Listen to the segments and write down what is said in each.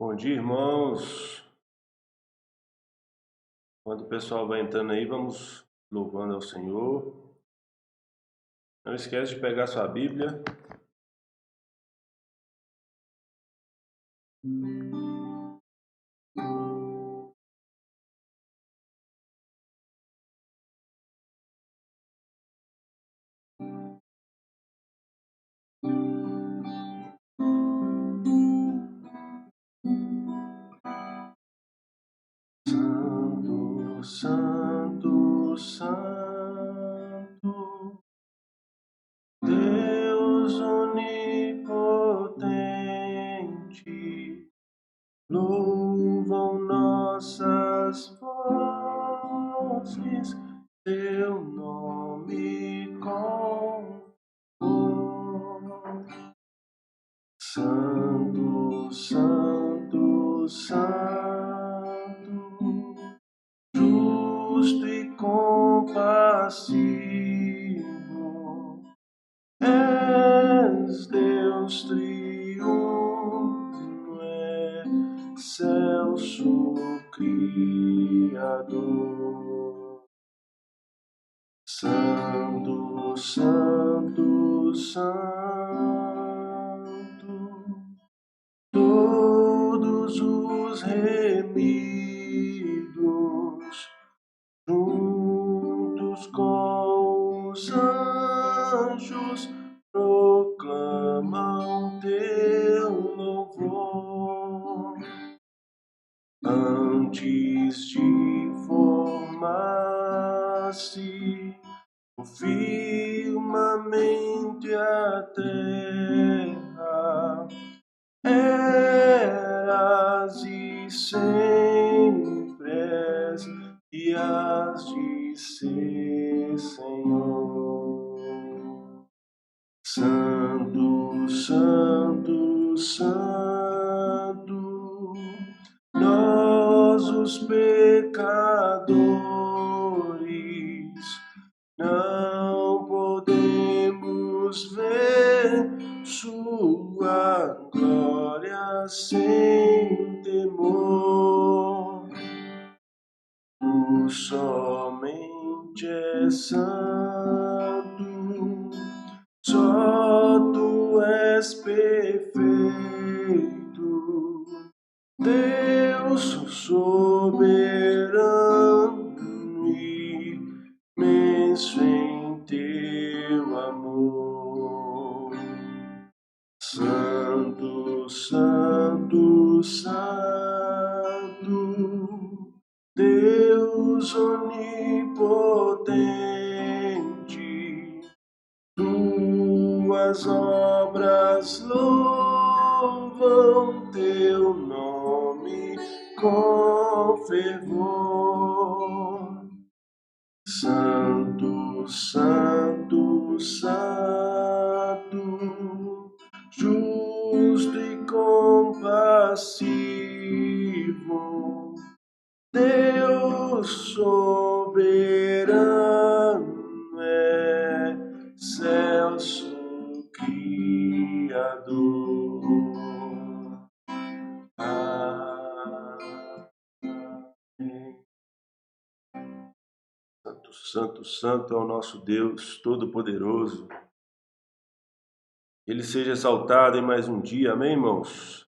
Bom dia, irmãos. Quando o pessoal vai entrando aí, vamos louvando ao Senhor. Não esquece de pegar sua Bíblia. Santo, Santo, Santo, Deus onipotente, louvam nossas vozes, teu nome com Santo, Santo, Santo, justo e compassivo, és Deus triuno, excelso Criador. Santo, Santo, Santo, todos os remidos, juntos com os anjos, proclamam teu louvor. Antes de formar-se o firmamento e a terra, eras e sempre és, e has de ser, Senhor. Santo, Santo, Santo, nós os pecadores não podemos ver sua glória sem temor. Tu somente és santo, só tu és perfeito, Deus soberano e imenso em teu amor. Santo, Santo, Santo, Deus onipotente, tuas obras louvam teu nome com fervor. Santo, Santo, Santo, justo e compassivo, Deus soberano, excelso Criador. Amém. Santo, Santo, Santo é o nosso Deus Todo-Poderoso. Ele seja exaltado em mais um dia, amém, irmãos?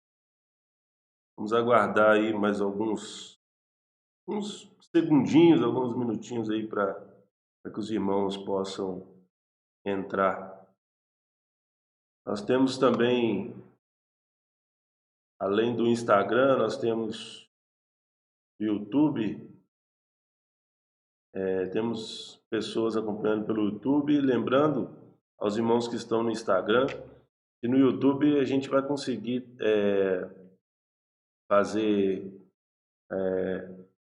Vamos aguardar aí mais uns segundinhos, alguns minutinhos aí para que os irmãos possam entrar. Nós temos também, além do Instagram, nós temos o YouTube. Temos pessoas acompanhando pelo YouTube. Lembrando aos irmãos que estão no Instagram, que no YouTube a gente vai conseguir fazer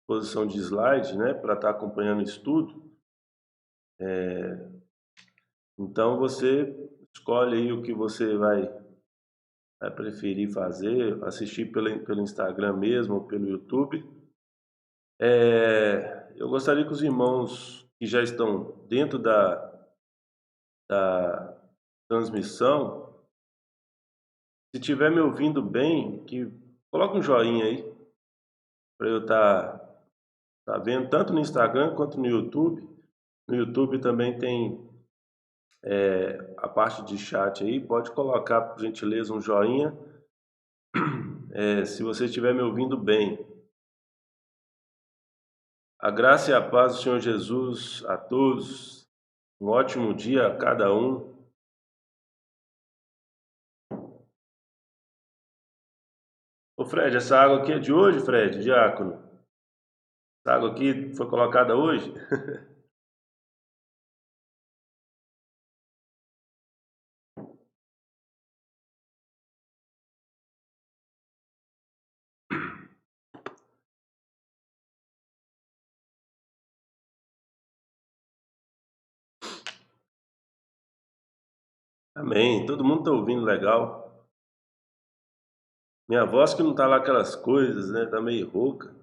posição de slide, né, para estar acompanhando o estudo. Então você escolhe aí o que você vai preferir fazer, assistir pelo Instagram mesmo ou pelo YouTube. Eu gostaria que os irmãos que já estão dentro da transmissão, se estiver me ouvindo bem, que Coloca um joinha aí, para eu estar vendo, tanto no Instagram quanto no YouTube. No YouTube também tem a parte de chat aí, pode colocar, por gentileza, um joinha, se você estiver me ouvindo bem. A graça e a paz do Senhor Jesus a todos, um ótimo dia a cada um. Ô Fred, essa água aqui é de hoje, Fred, diácono? Essa água aqui foi colocada hoje? Amém, todo mundo tá ouvindo legal. Minha voz que não tá lá aquelas coisas, né? Tá meio rouca.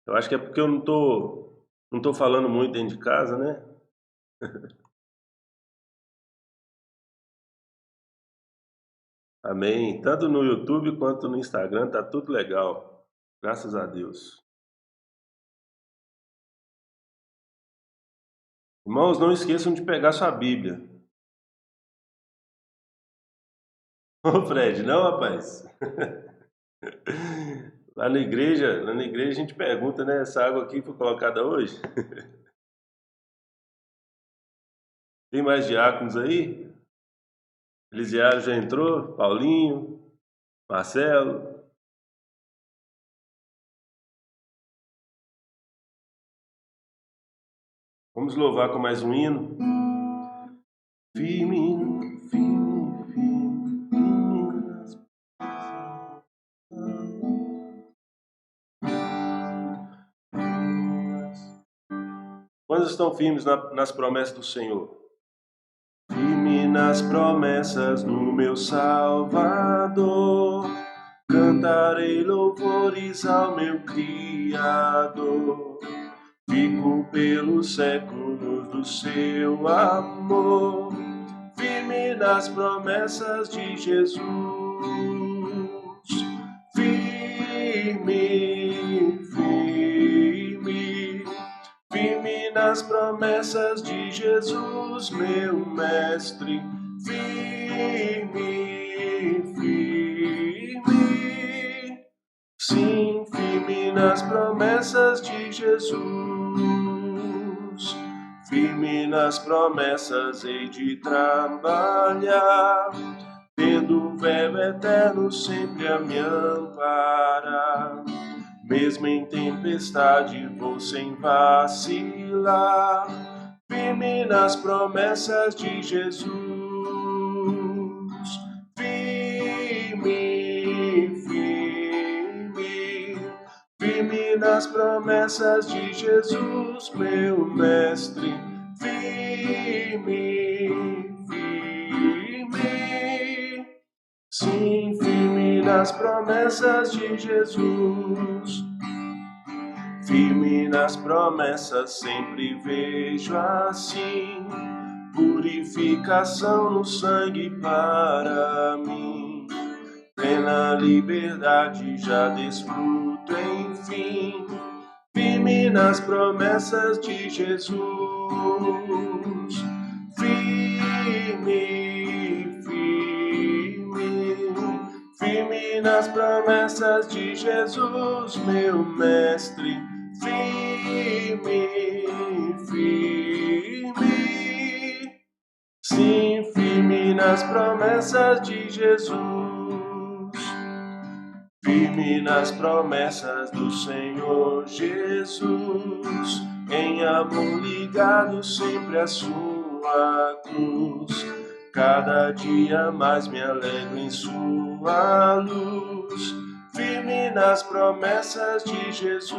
Eu acho que é porque eu não tô falando muito dentro de casa, né? Amém. Tanto no YouTube quanto no Instagram tá tudo legal. Graças a Deus. Irmãos, não esqueçam de pegar sua Bíblia. Ô Fred, não, rapaz. Lá na igreja a gente pergunta, né? Essa água aqui foi colocada hoje? Tem mais diáconos aí? Elisiário já entrou? Paulinho? Marcelo? Vamos louvar com mais um hino? Firme, firme, firme, firme nas promessas. Quantos estão firmes nas promessas do Senhor? Firme nas promessas do meu Salvador, cantarei louvores ao meu Criador. Fico pelos séculos do seu amor, firme nas promessas de Jesus. Firme, firme, firme nas promessas de Jesus, meu mestre. Firme, firme, sim, firme nas promessas de Jesus. Firme nas promessas hei de trabalhar, tendo o verbo eterno sempre a me amparar. Mesmo em tempestade vou sem vacilar, firme nas promessas de Jesus. Firme, firme, firme nas promessas de Jesus, meu mestre. Firme, firme, sim, firme nas promessas de Jesus. Firme nas promessas sempre vejo assim, purificação no sangue para mim. Plena liberdade já desfruto enfim, firme nas promessas de Jesus. Firme, firme, firme nas promessas de Jesus, meu mestre. Firme, firme, sim, firme nas promessas de Jesus. Firme nas promessas do Senhor Jesus, em amor ligado sempre à sua cruz. Cada dia mais me alegro em sua luz, firme nas promessas de Jesus.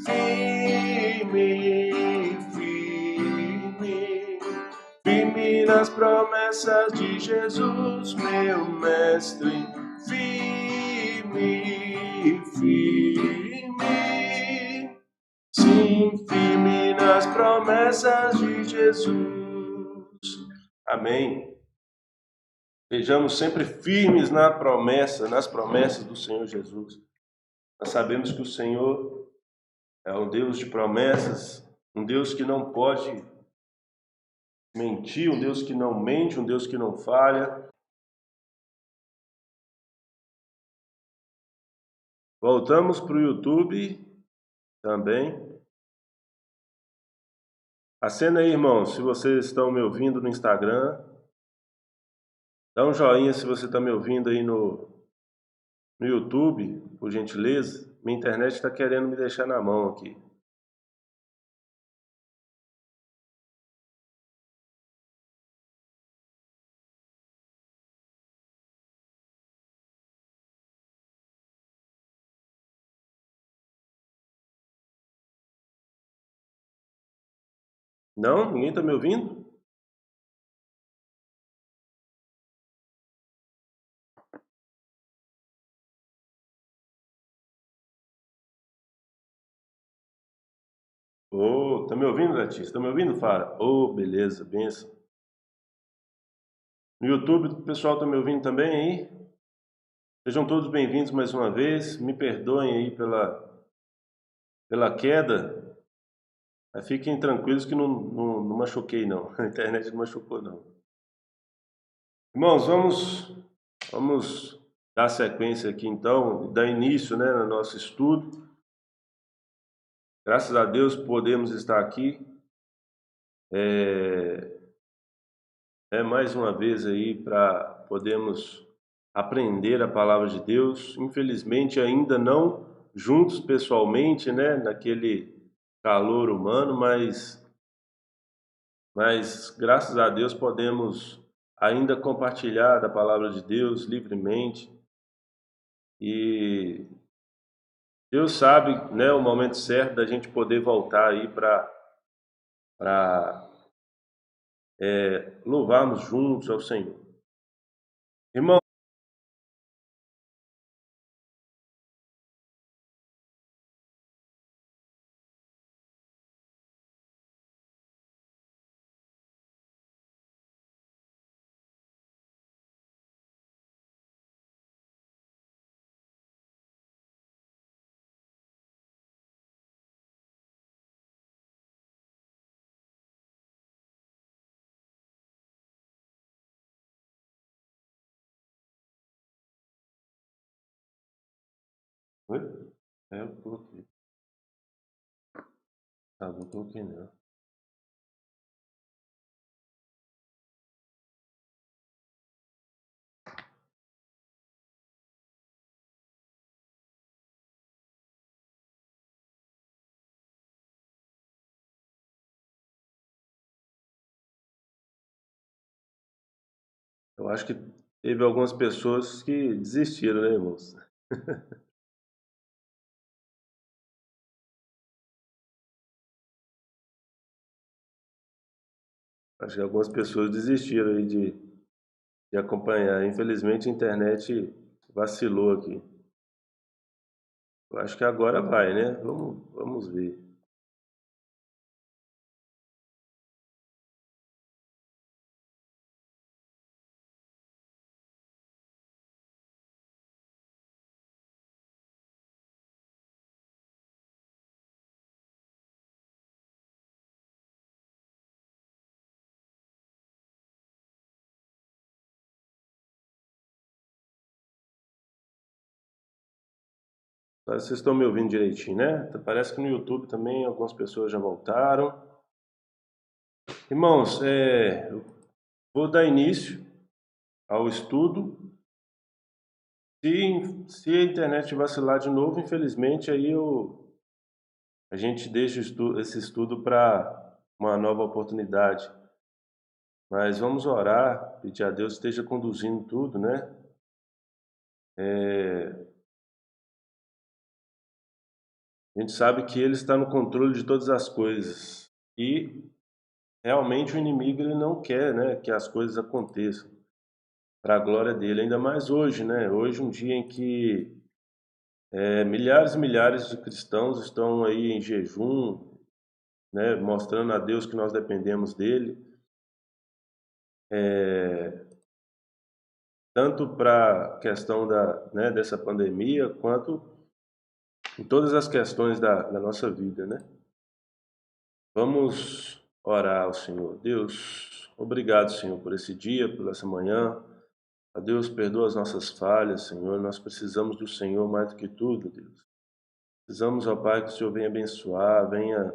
Firme, firme, firme nas promessas de Jesus, meu mestre. Firme, firme, sim, firme nas promessas de Jesus. Amém. Sejamos sempre firmes na promessa, nas promessas do Senhor Jesus. Nós sabemos que o Senhor é um Deus de promessas, um Deus que não pode mentir, um Deus que não mente, um Deus que não falha. Voltamos para o YouTube também. Acena aí, irmãos, se vocês estão me ouvindo no Instagram. Dá um joinha se você está me ouvindo aí no YouTube, por gentileza. Minha internet está querendo me deixar na mão aqui. Não? Ninguém está me ouvindo? Ô, tá me ouvindo, Letícia? Tá me ouvindo, Fara? Ô, beleza, benção. No YouTube, o pessoal tá me ouvindo também aí? Sejam todos bem-vindos mais uma vez. Me perdoem aí pela queda. Mas fiquem tranquilos que não machuquei, não. A internet não machucou, não. Irmãos, vamos dar sequência aqui então, dar início, né, no nosso estudo. Graças a Deus podemos estar aqui mais uma vez aí para podermos aprender a palavra de Deus. Infelizmente ainda não juntos pessoalmente, né, naquele calor humano, mas graças a Deus podemos ainda compartilhar da palavra de Deus livremente. E Deus sabe, né, o momento certo da gente poder voltar aí para louvarmos juntos ao Senhor. Irmão, oi? Eu coloquei. Ah, não coloquei não. Eu acho que teve algumas pessoas que desistiram, né, irmãos? Acho que algumas pessoas desistiram aí de acompanhar. Infelizmente a internet vacilou aqui. Eu acho que agora vai, né? Vamos ver. Vocês estão me ouvindo direitinho, né? Parece que no YouTube também algumas pessoas já voltaram. Irmãos, eu vou dar início ao estudo. Se a internet vacilar de novo, infelizmente, a gente deixa esse estudo para uma nova oportunidade. Mas vamos orar, pedir a Deus que esteja conduzindo tudo, né? A gente sabe que Ele está no controle de todas as coisas e realmente o inimigo ele não quer, né, que as coisas aconteçam para a glória dele, ainda mais hoje, né? Hoje um dia em que milhares e milhares de cristãos estão aí em jejum, né, mostrando a Deus que nós dependemos dele. tanto para a questão dessa pandemia, quanto em todas as questões da nossa vida, né? Vamos orar ao Senhor. Deus, obrigado, Senhor, por esse dia, por essa manhã. Ó Deus, perdoa as nossas falhas, Senhor. Nós precisamos do Senhor mais do que tudo, Deus. Precisamos, ó Pai, que o Senhor venha abençoar, venha,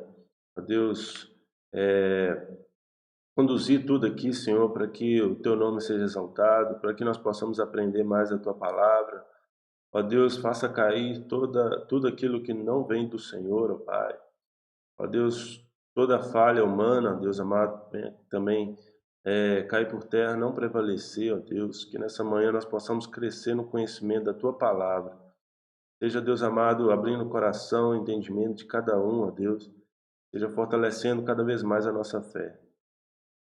ó Deus, conduzir tudo aqui, Senhor, para que o Teu nome seja exaltado, para que nós possamos aprender mais da Tua palavra. Ó Deus, faça cair tudo aquilo que não vem do Senhor, ó Pai. Ó Deus, toda falha humana, Deus amado, venha também cair por terra, não prevalecer, ó Deus, que nessa manhã nós possamos crescer no conhecimento da Tua palavra. Seja, Deus amado, abrindo o coração, o entendimento de cada um, ó Deus, seja fortalecendo cada vez mais a nossa fé.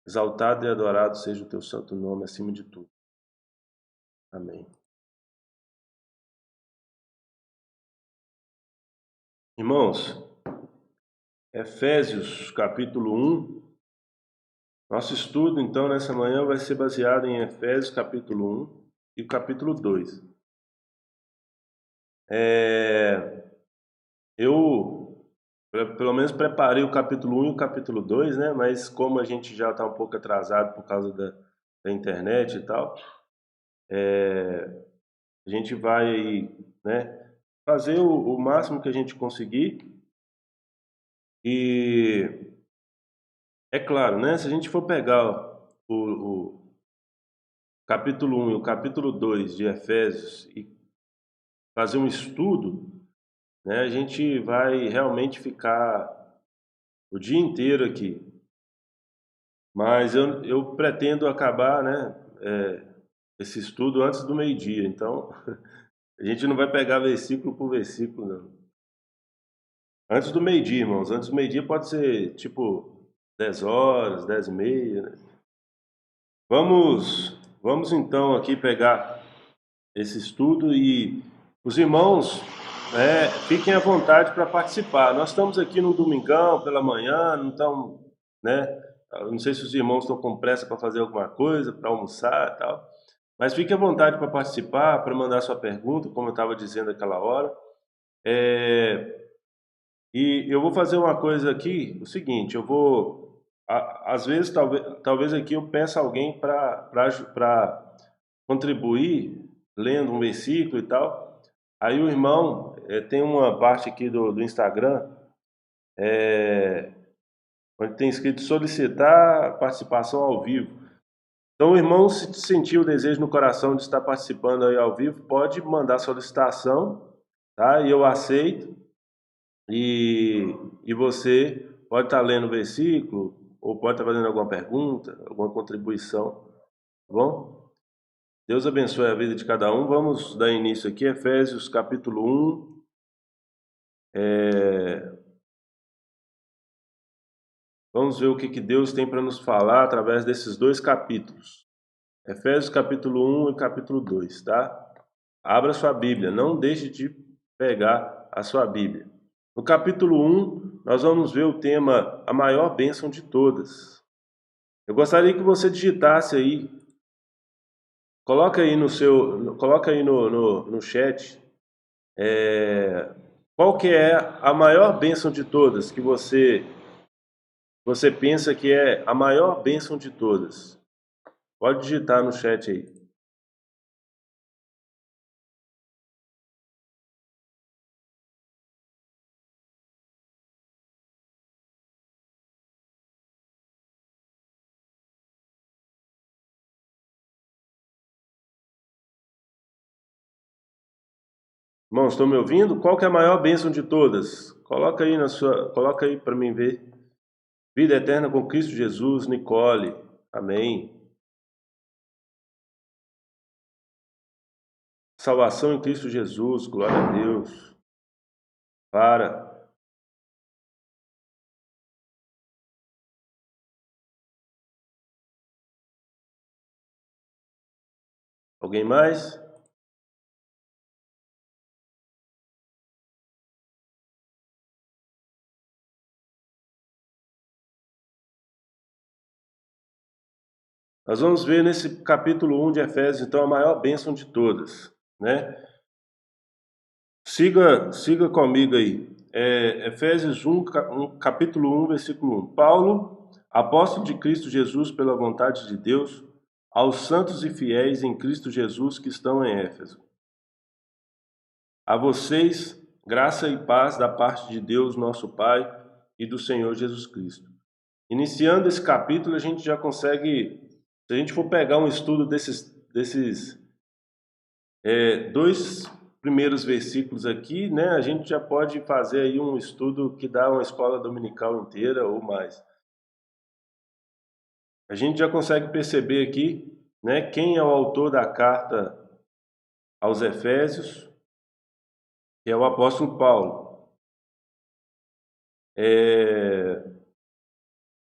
Exaltado e adorado seja o Teu santo nome acima de tudo. Amém. Irmãos, Efésios capítulo 1, nosso estudo então nessa manhã vai ser baseado em Efésios capítulo 1 e o capítulo 2. Eu, pelo menos, preparei o capítulo 1 e o capítulo 2, né? Mas como a gente já está um pouco atrasado por causa da internet e tal, a gente vai aí, né, fazer o máximo que a gente conseguir. E é claro, né? Se a gente for pegar o capítulo 1 e o capítulo 2 de Efésios e fazer um estudo, né, a gente vai realmente ficar o dia inteiro aqui. Mas eu pretendo acabar, né, esse estudo antes do meio-dia. Então, a gente não vai pegar versículo por versículo, não. Antes do meio-dia, irmãos. Antes do meio-dia pode ser tipo 10 horas, 10 e meia, né? Vamos então aqui pegar esse estudo e os irmãos, fiquem à vontade para participar. Nós estamos aqui no domingão pela manhã, não estamos, né? Eu não sei se os irmãos estão com pressa para fazer alguma coisa, para almoçar e tal, mas fique à vontade para participar, para mandar sua pergunta, como eu estava dizendo aquela hora. É, e eu vou fazer uma coisa aqui, o seguinte, às vezes, talvez aqui eu peça alguém para contribuir, lendo um versículo e tal. Aí o irmão, tem uma parte aqui do Instagram, onde tem escrito solicitar participação ao vivo. Então o irmão, se sentir o desejo no coração de estar participando aí ao vivo, pode mandar solicitação, tá? E eu aceito. E você pode estar lendo o versículo, ou pode estar fazendo alguma pergunta, alguma contribuição, tá bom? Deus abençoe a vida de cada um. Vamos dar início aqui, Efésios capítulo 1. Vamos ver o que Deus tem para nos falar através desses dois capítulos. Efésios capítulo 1 e capítulo 2, tá? Abra sua Bíblia, não deixe de pegar a sua Bíblia. No capítulo 1, nós vamos ver o tema A Maior Bênção de Todas. Eu gostaria que você digitasse aí, coloca aí no chat, qual que é a maior bênção de todas que você pensa que é a maior bênção de todas. Pode digitar no chat aí. Irmãos, estão me ouvindo? Qual que é a maior bênção de todas? Coloca aí para mim ver. Vida eterna com Cristo Jesus, Nicole. Amém. Salvação em Cristo Jesus, glória a Deus. Para. Alguém mais? Nós vamos ver nesse capítulo 1 de Efésios, então, a maior bênção de todas, né? Siga comigo aí. Efésios 1, capítulo 1, versículo 1. Paulo, apóstolo de Cristo Jesus pela vontade de Deus, aos santos e fiéis em Cristo Jesus que estão em Éfeso. A vocês, graça e paz da parte de Deus, nosso Pai, e do Senhor Jesus Cristo. Iniciando esse capítulo, a gente já consegue, se a gente for pegar um estudo desses dois primeiros versículos aqui, né, a gente já pode fazer aí um estudo que dá uma escola dominical inteira ou mais. A gente já consegue perceber aqui, né, quem é o autor da carta aos Efésios, que é o apóstolo Paulo.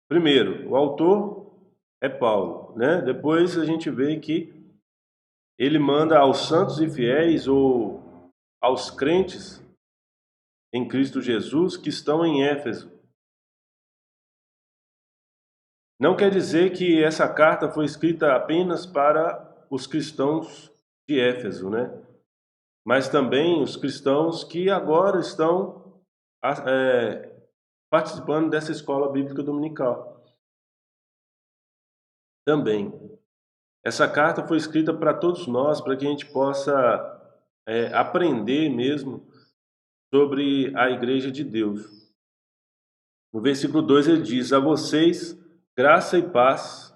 Primeiro, o autor é Paulo, né? Depois a gente vê que ele manda aos santos e fiéis ou aos crentes em Cristo Jesus que estão em Éfeso. Não quer dizer que essa carta foi escrita apenas para os cristãos de Éfeso, né? Mas também os cristãos que agora estão participando dessa escola bíblica dominical. Também. Essa carta foi escrita para todos nós, para que a gente possa aprender mesmo sobre a igreja de Deus. No versículo 2 ele diz: a vocês, graça e paz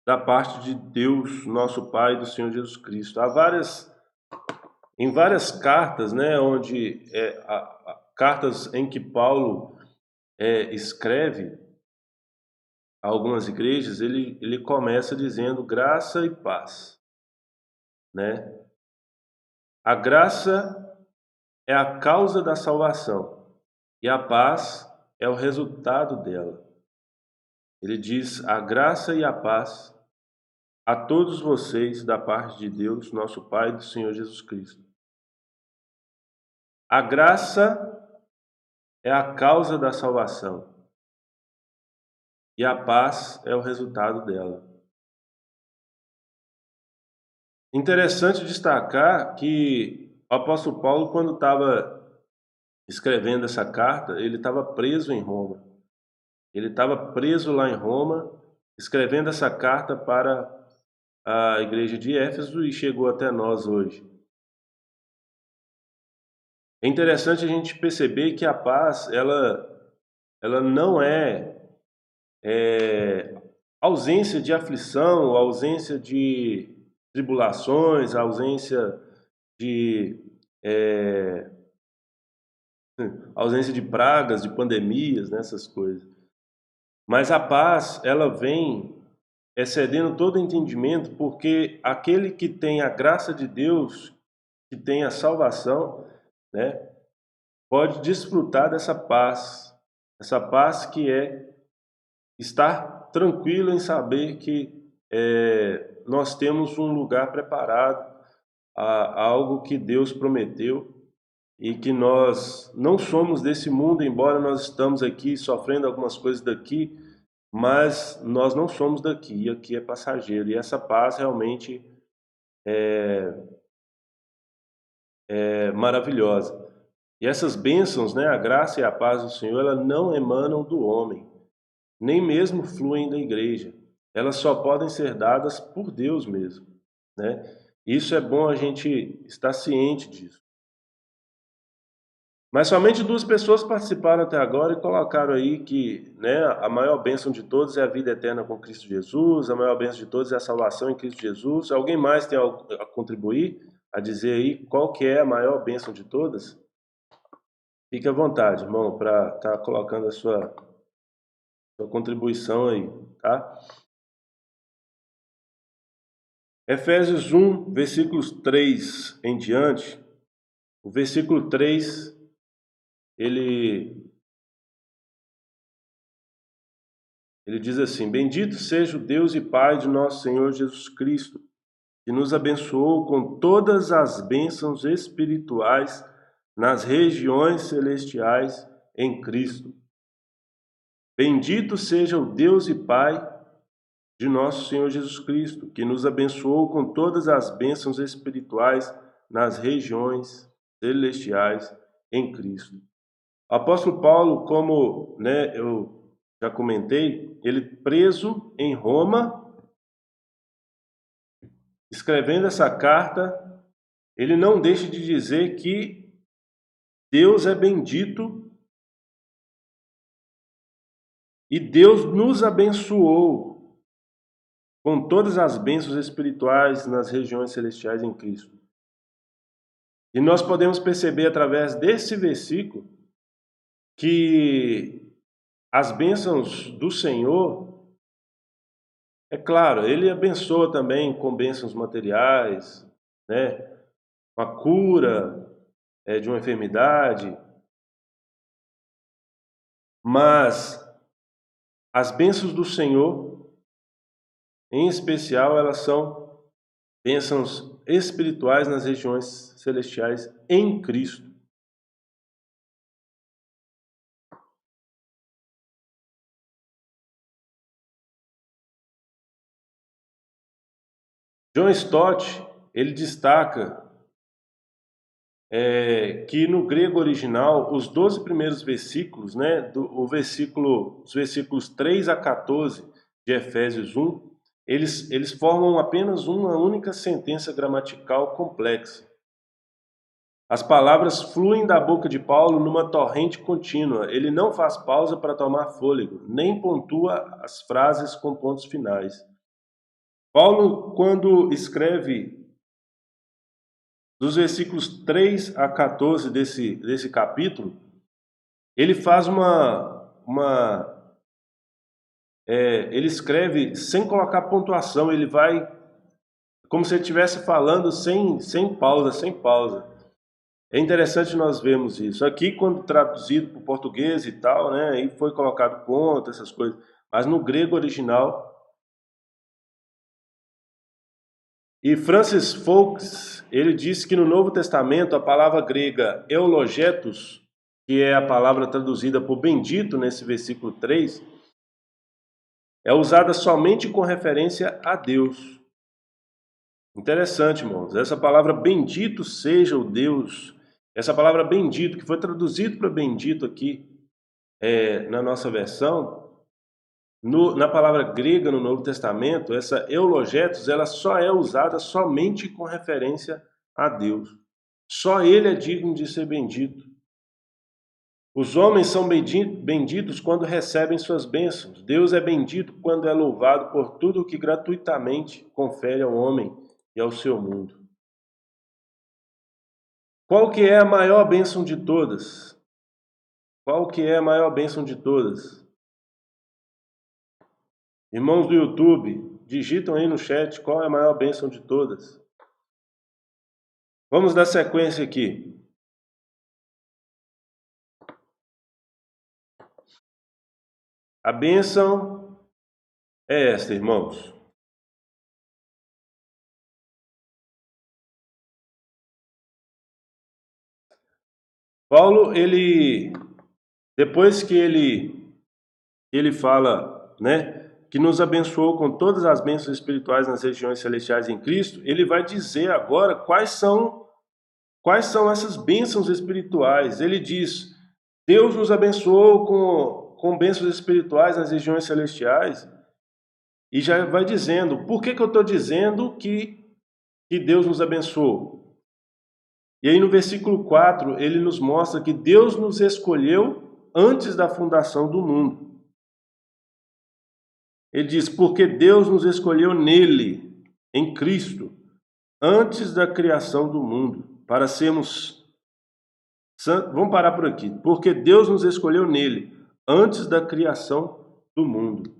da parte de Deus, nosso Pai, e do Senhor Jesus Cristo. Em várias cartas, né, onde cartas em que Paulo escreve a algumas igrejas, ele começa dizendo graça e paz, né? A graça é a causa da salvação e a paz é o resultado dela. Ele diz: a graça e a paz a todos vocês da parte de Deus, nosso Pai, e do Senhor Jesus Cristo. A graça é a causa da salvação e a paz é o resultado dela. Interessante destacar que o apóstolo Paulo, quando estava escrevendo essa carta, ele estava preso em Roma. Ele estava preso lá em Roma, escrevendo essa carta para a igreja de Éfeso e chegou até nós hoje. É interessante a gente perceber que a paz, ela não é ausência de aflição, ausência de tribulações, ausência de ausência de pragas, de pandemias, né, essas coisas. Mas a paz, ela vem excedendo todo entendimento, porque aquele que tem a graça de Deus, que tem a salvação, né, pode desfrutar dessa paz que é estar tranquilo em saber que nós temos um lugar preparado, a algo que Deus prometeu e que nós não somos desse mundo, embora nós estamos aqui sofrendo algumas coisas daqui, mas nós não somos daqui, e aqui é passageiro. E essa paz realmente é maravilhosa. E essas bênçãos, né, a graça e a paz do Senhor, elas não emanam do homem, nem mesmo fluem da igreja. Elas só podem ser dadas por Deus mesmo, né? Isso é bom a gente estar ciente disso. Mas somente 2 pessoas participaram até agora e colocaram aí que, né, a maior bênção de todos é a vida eterna com Cristo Jesus, a maior bênção de todos é a salvação em Cristo Jesus. Alguém mais tem algo a contribuir, a dizer aí qual que é a maior bênção de todas? Fique à vontade, irmão, para estar colocando a sua contribuição aí, tá? Efésios 1, versículos 3 em diante. O versículo 3, ele diz assim: bendito seja o Deus e Pai de nosso Senhor Jesus Cristo, que nos abençoou com todas as bênçãos espirituais nas regiões celestiais em Cristo. Bendito seja o Deus e Pai de nosso Senhor Jesus Cristo, que nos abençoou com todas as bênçãos espirituais nas regiões celestiais em Cristo. O apóstolo Paulo, como eu já comentei, ele preso em Roma, escrevendo essa carta, ele não deixa de dizer que Deus é bendito e Deus nos abençoou com todas as bênçãos espirituais nas regiões celestiais em Cristo. E nós podemos perceber através desse versículo que as bênçãos do Senhor, é claro, Ele abençoa também com bênçãos materiais, uma cura de uma enfermidade, mas as bênçãos do Senhor, em especial, elas são bênçãos espirituais nas regiões celestiais em Cristo. John Stott, ele destaca que no grego original, os 12 primeiros versículos, os versículos 3 a 14 de Efésios 1, eles formam apenas uma única sentença gramatical complexa. As palavras fluem da boca de Paulo numa torrente contínua. Ele não faz pausa para tomar fôlego, nem pontua as frases com pontos finais. Paulo, quando escreve dos versículos 3 a 14 desse capítulo, ele faz ele escreve sem colocar pontuação, ele vai como se ele estivesse falando sem pausa. É interessante nós vermos isso. Aqui, quando traduzido para o português e tal, aí foi colocado ponto, essas coisas. Mas no grego original. E Francis Foulkes, ele disse que no Novo Testamento a palavra grega eulogetos, que é a palavra traduzida por bendito nesse versículo 3, é usada somente com referência a Deus. Interessante, irmãos. Essa palavra bendito seja o Deus, essa palavra bendito, que foi traduzido para bendito aqui na nossa versão, na palavra grega no Novo Testamento, essa eulogetos, ela só é usada somente com referência a Deus. Só Ele é digno de ser bendito. Os homens são benditos quando recebem suas bênçãos. Deus é bendito quando é louvado por tudo o que gratuitamente confere ao homem e ao seu mundo. Qual que é a maior bênção de todas? Qual que é a maior bênção de todas? Irmãos do YouTube, digitam aí no chat qual é a maior bênção de todas. Vamos dar sequência aqui. A bênção é esta, irmãos. Paulo, depois que ele fala, que nos abençoou com todas as bênçãos espirituais nas regiões celestiais em Cristo, ele vai dizer agora quais são essas bênçãos espirituais. Ele diz: Deus nos abençoou com bênçãos espirituais nas regiões celestiais. E já vai dizendo, por que eu estou dizendo que Deus nos abençoou? E aí no versículo 4, ele nos mostra que Deus nos escolheu antes da fundação do mundo. Ele diz, porque Deus nos escolheu nele, em Cristo, antes da criação do mundo, para sermos santos. Vamos parar por aqui. Porque Deus nos escolheu nele, antes da criação do mundo.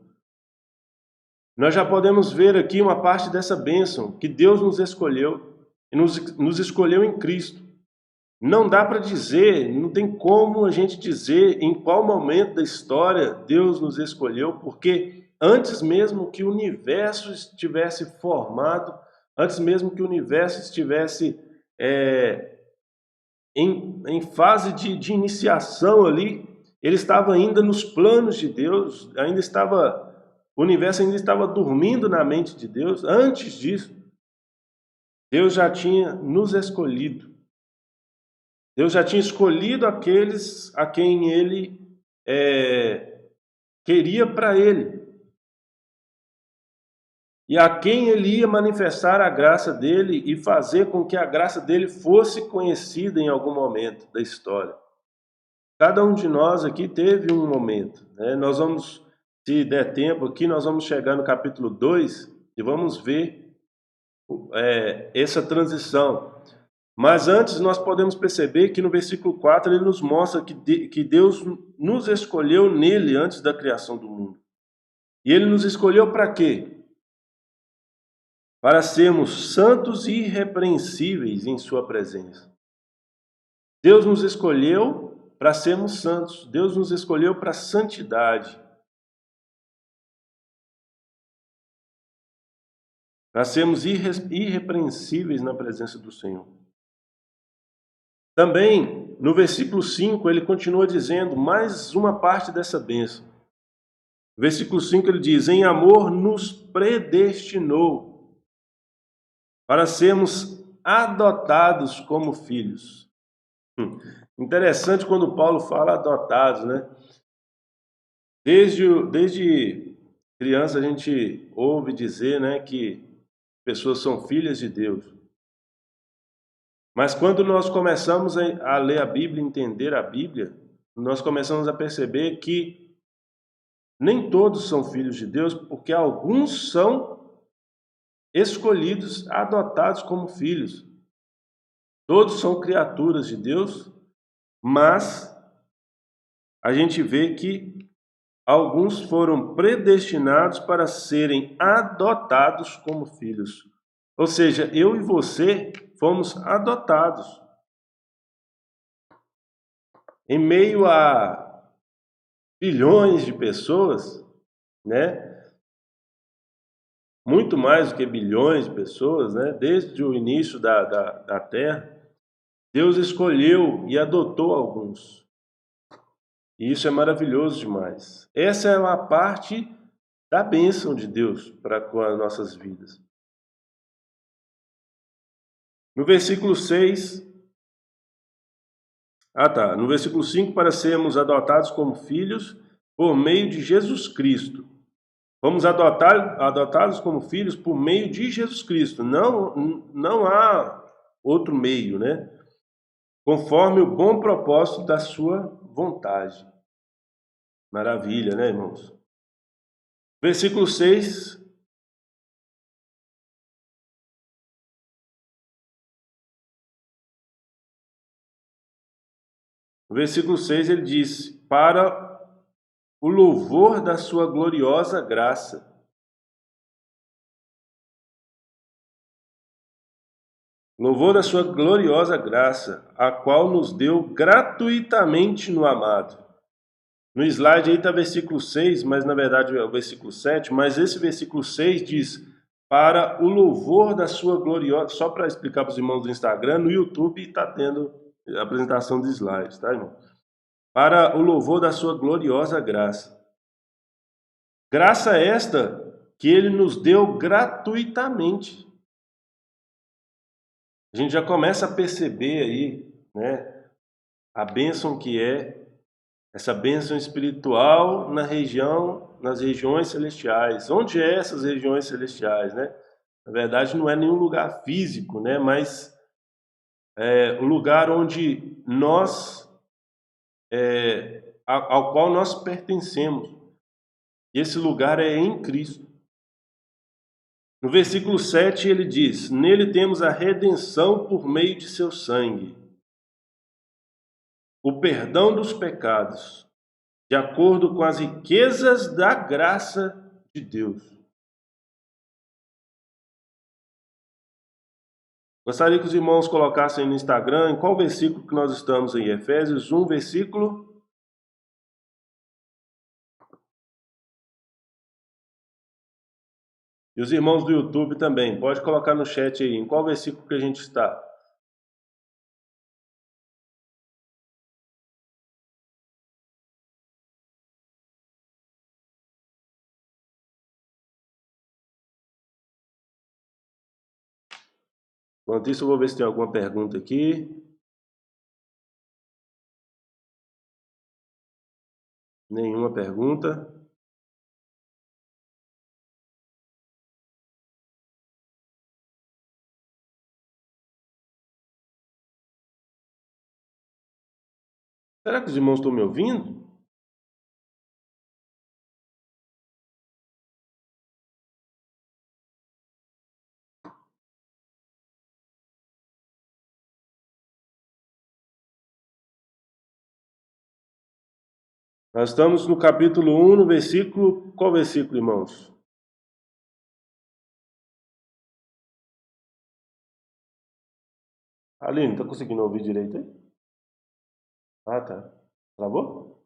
Nós já podemos ver aqui uma parte dessa bênção, que Deus nos escolheu, e nos escolheu em Cristo. Não dá para dizer, não tem como a gente dizer em qual momento da história Deus nos escolheu, porque antes mesmo que o universo estivesse formado, antes mesmo que o universo estivesse em fase de iniciação ali, ele estava ainda nos planos de Deus, ainda estava O universo ainda estava dormindo na mente de Deus. Antes disso, Deus já tinha nos escolhido. Deus já tinha escolhido aqueles a quem Ele queria para Ele. E a quem Ele ia manifestar a graça dEle e fazer com que a graça dEle fosse conhecida em algum momento da história. Cada um de nós aqui teve um momento, né? Nós vamos, se der tempo aqui, nós vamos chegar no capítulo 2 e vamos ver essa transição. Mas antes nós podemos perceber que no versículo 4 ele nos mostra que Deus nos escolheu nele antes da criação do mundo. E ele nos escolheu para quê? Para sermos santos e irrepreensíveis em sua presença. Deus nos escolheu para sermos santos. Deus nos escolheu para a santidade. Para sermos irrepreensíveis na presença do Senhor. Também, no versículo 5, ele continua dizendo mais uma parte dessa bênção. No versículo 5 ele diz: em amor nos predestinou para sermos adotados como filhos. Interessante quando Paulo fala adotados, né? Desde criança a gente ouve dizer, né, que pessoas são filhas de Deus. Mas quando nós começamos a ler a Bíblia, entender a Bíblia, nós começamos a perceber que nem todos são filhos de Deus, porque alguns são escolhidos, adotados como filhos. Todos são criaturas de Deus, mas a gente vê que alguns foram predestinados para serem adotados como filhos. Ou seja, eu e você fomos adotados. Em meio a bilhões de pessoas, né? Muito mais do que bilhões de pessoas, né? Desde o início da Terra, Deus escolheu e adotou alguns. E isso é maravilhoso demais. Essa é uma parte da bênção de Deus para com as nossas vidas. No versículo 6, no versículo 5, para sermos adotados como filhos por meio de Jesus Cristo. Fomos adotados como filhos por meio de Jesus Cristo. Não há outro meio, né? Conforme o bom propósito da sua vontade. Maravilha, né, irmãos? Versículo 6. No versículo 6 ele diz: para o louvor da sua gloriosa graça. Louvor da sua gloriosa graça, a qual nos deu gratuitamente no amado. No slide aí está versículo 6, mas na verdade é o versículo 7, mas esse versículo 6 diz: para o louvor da sua gloriosa... Só para explicar para os irmãos do Instagram, no YouTube está tendo a apresentação de slides, tá, irmão? Para o louvor da sua gloriosa graça. Graça esta que ele nos deu gratuitamente. A gente já começa a perceber aí, né, a bênção que é essa bênção espiritual nas regiões celestiais. Onde é essas regiões celestiais, né? Na verdade, não é nenhum lugar físico, né? Mas é o lugar onde ao qual nós pertencemos. E esse lugar é em Cristo. No versículo 7 ele diz: nele temos a redenção por meio de seu sangue, o perdão dos pecados, de acordo com as riquezas da graça de Deus. Gostaria que os irmãos colocassem no Instagram em qual versículo que nós estamos em Efésios 1, versículo. E os irmãos do YouTube também, pode colocar no chat aí em qual versículo que a gente está. Enquanto isso, eu vou ver se tem alguma pergunta aqui. Nenhuma pergunta. Será que os irmãos estão me ouvindo? Nós estamos no capítulo 1, no versículo... Qual versículo, irmãos? Aline, não tá conseguindo ouvir direito aí? Ah, tá. Travou?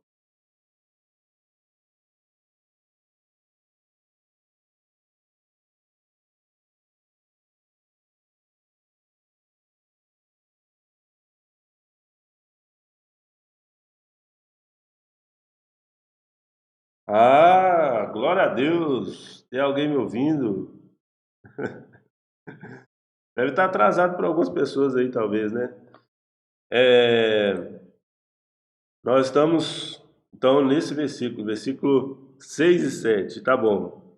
Ah, glória a Deus! Tem alguém me ouvindo? Deve estar atrasado para algumas pessoas aí, talvez, né? Nós estamos, então, nesse versículo, versículo 6 e 7, tá bom.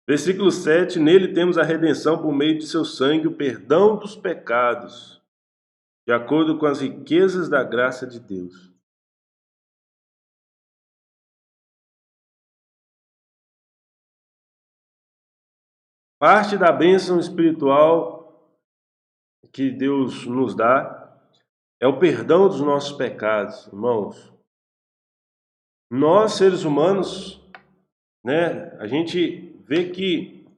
Versículo 7, nele temos a redenção por meio de seu sangue, o perdão dos pecados, de acordo com as riquezas da graça de Deus. Parte da bênção espiritual que Deus nos dá é o perdão dos nossos pecados, irmãos. Nós, seres humanos, né, a gente vê que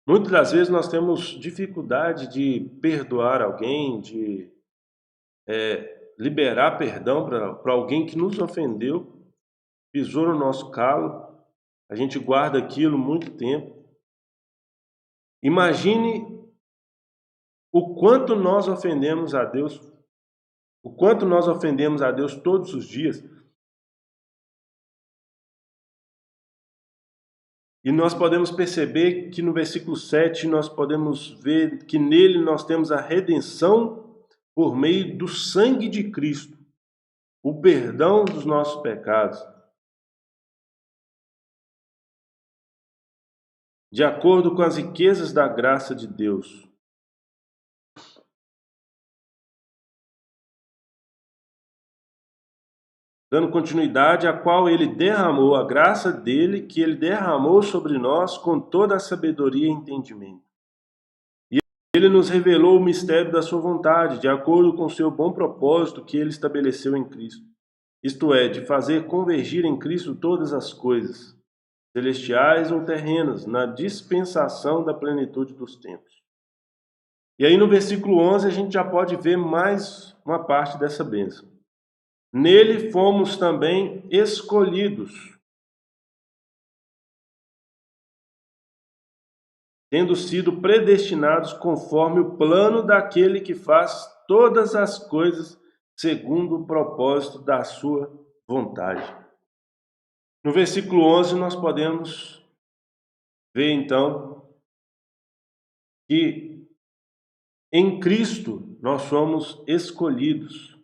muitas das vezes nós temos dificuldade de perdoar alguém, de liberar perdão para alguém que nos ofendeu, pisou no nosso calo, a gente guarda aquilo muito tempo. Imagine o quanto nós ofendemos a Deus, o quanto nós ofendemos a Deus todos os dias. E nós podemos perceber que no versículo 7 nós podemos ver que nele nós temos a redenção por meio do sangue de Cristo, o perdão dos nossos pecados, de acordo com as riquezas da graça de Deus. Dando continuidade, a qual ele derramou, a graça dele, que ele derramou sobre nós com toda a sabedoria e entendimento. E ele nos revelou o mistério da sua vontade, de acordo com o seu bom propósito que ele estabeleceu em Cristo. Isto é, de fazer convergir em Cristo todas as coisas, celestiais ou terrenas, na dispensação da plenitude dos tempos. E aí no versículo 11 a gente já pode ver mais uma parte dessa bênção. Nele fomos também escolhidos, tendo sido predestinados conforme o plano daquele que faz todas as coisas segundo o propósito da sua vontade. No versículo 11 nós podemos ver então que em Cristo nós somos escolhidos,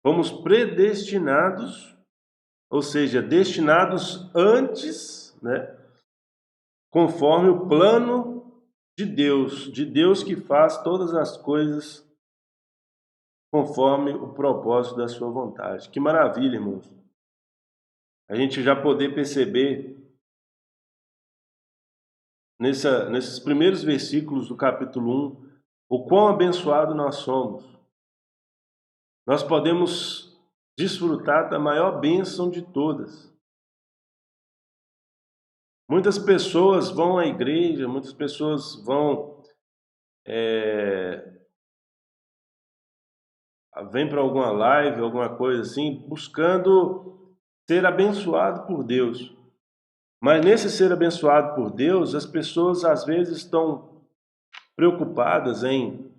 fomos predestinados, ou seja, destinados antes, né, conforme o plano de Deus que faz todas as coisas conforme o propósito da sua vontade. Que maravilha, irmãos! A gente já poder perceber nesses primeiros versículos do capítulo 1 o quão abençoado nós somos. Nós podemos desfrutar da maior bênção de todas. Muitas pessoas vão à igreja, muitas pessoas vêm para alguma live, alguma coisa assim, buscando ser abençoado por Deus. Mas nesse ser abençoado por Deus, as pessoas às vezes estão preocupadas em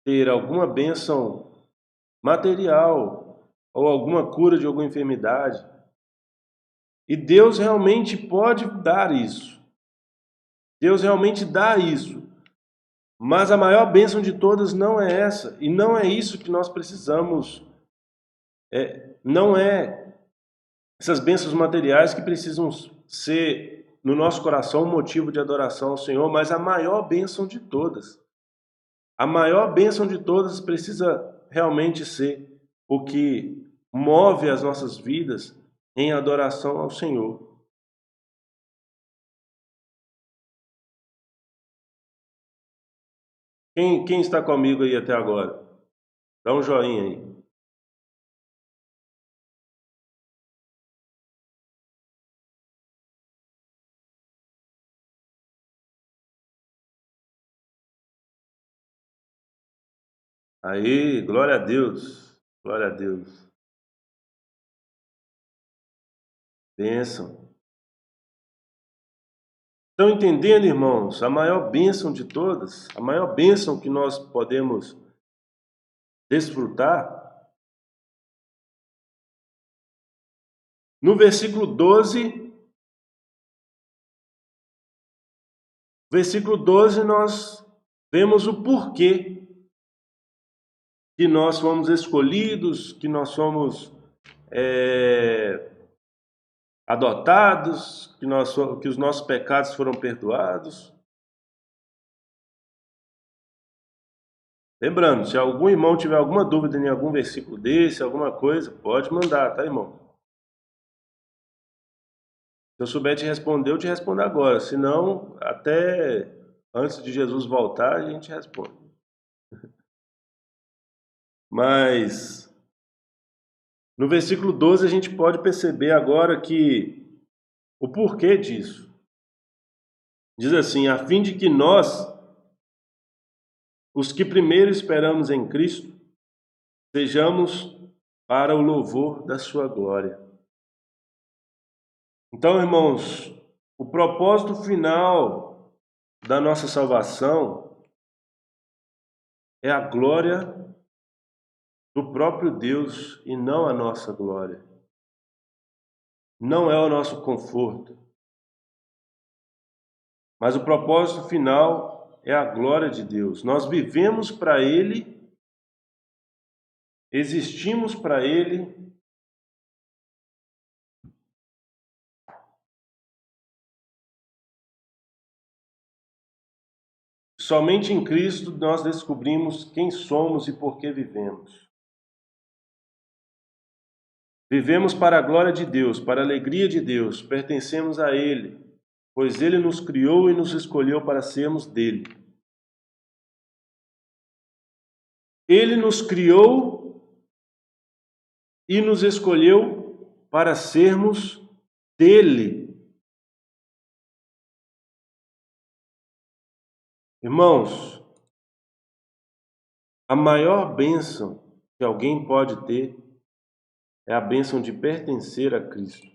ter alguma bênção material ou alguma cura de alguma enfermidade. E Deus realmente pode dar isso. Deus realmente dá isso. Mas a maior bênção de todas não é essa. E não é isso que nós precisamos. Não é essas bênçãos materiais que precisam ser, no nosso coração, um motivo de adoração ao Senhor, mas a maior bênção de todas. A maior bênção de todas precisa realmente ser o que move as nossas vidas em adoração ao Senhor. Quem está comigo aí até agora? Dá um joinha aí. Aí, glória a Deus. Glória a Deus. Bênção. Estão entendendo, irmãos? A maior bênção de todas, a maior bênção que nós podemos desfrutar. No versículo 12 nós vemos o porquê que nós fomos escolhidos, que nós somos adotados, que os nossos pecados foram perdoados. Lembrando, se algum irmão tiver alguma dúvida em algum versículo desse, alguma coisa, pode mandar, tá, irmão? Se eu souber te responder, eu te respondo agora. Se não, até antes de Jesus voltar, a gente responde. Mas no versículo 12 a gente pode perceber agora que o porquê disso. Diz assim: a fim de que nós, os que primeiro esperamos em Cristo, sejamos para o louvor da sua glória. Então, irmãos, o propósito final da nossa salvação é a glória do próprio Deus e não a nossa glória. Não é o nosso conforto. Mas o propósito final é a glória de Deus. Nós vivemos para Ele, existimos para Ele, somente em Cristo nós descobrimos quem somos e por que vivemos. Vivemos para a glória de Deus, para a alegria de Deus, pertencemos a Ele, pois Ele nos criou e nos escolheu para sermos dele. Ele nos criou e nos escolheu para sermos dele. Irmãos, a maior bênção que alguém pode ter é a bênção de pertencer a Cristo.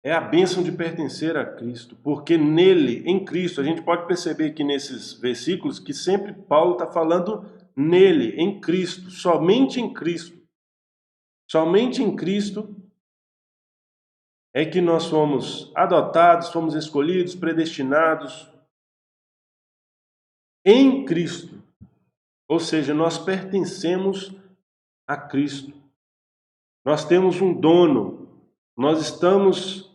É a bênção de pertencer a Cristo, porque nele, em Cristo, a gente pode perceber que nesses versículos que sempre Paulo está falando nele, em Cristo, somente em Cristo. Somente em Cristo é que nós fomos adotados, fomos escolhidos, predestinados em Cristo. Ou seja, nós pertencemos a Cristo. Nós temos um dono, nós estamos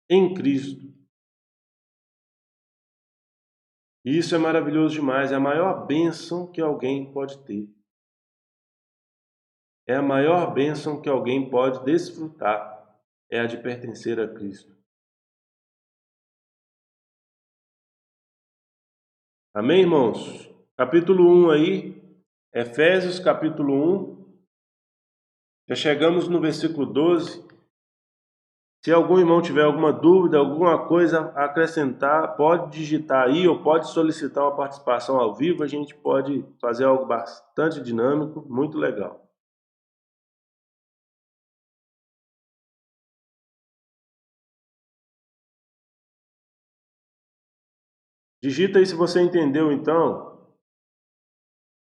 em Cristo. E isso é maravilhoso demais, é a maior bênção que alguém pode ter. É a maior bênção que alguém pode desfrutar, é a de pertencer a Cristo. Amém, irmãos? Capítulo 1 aí, Efésios capítulo 1, já chegamos no versículo 12. Se algum irmão tiver alguma dúvida, alguma coisa a acrescentar, pode digitar aí ou pode solicitar uma participação ao vivo. A gente pode fazer algo bastante dinâmico, muito legal. Digita aí se você entendeu então.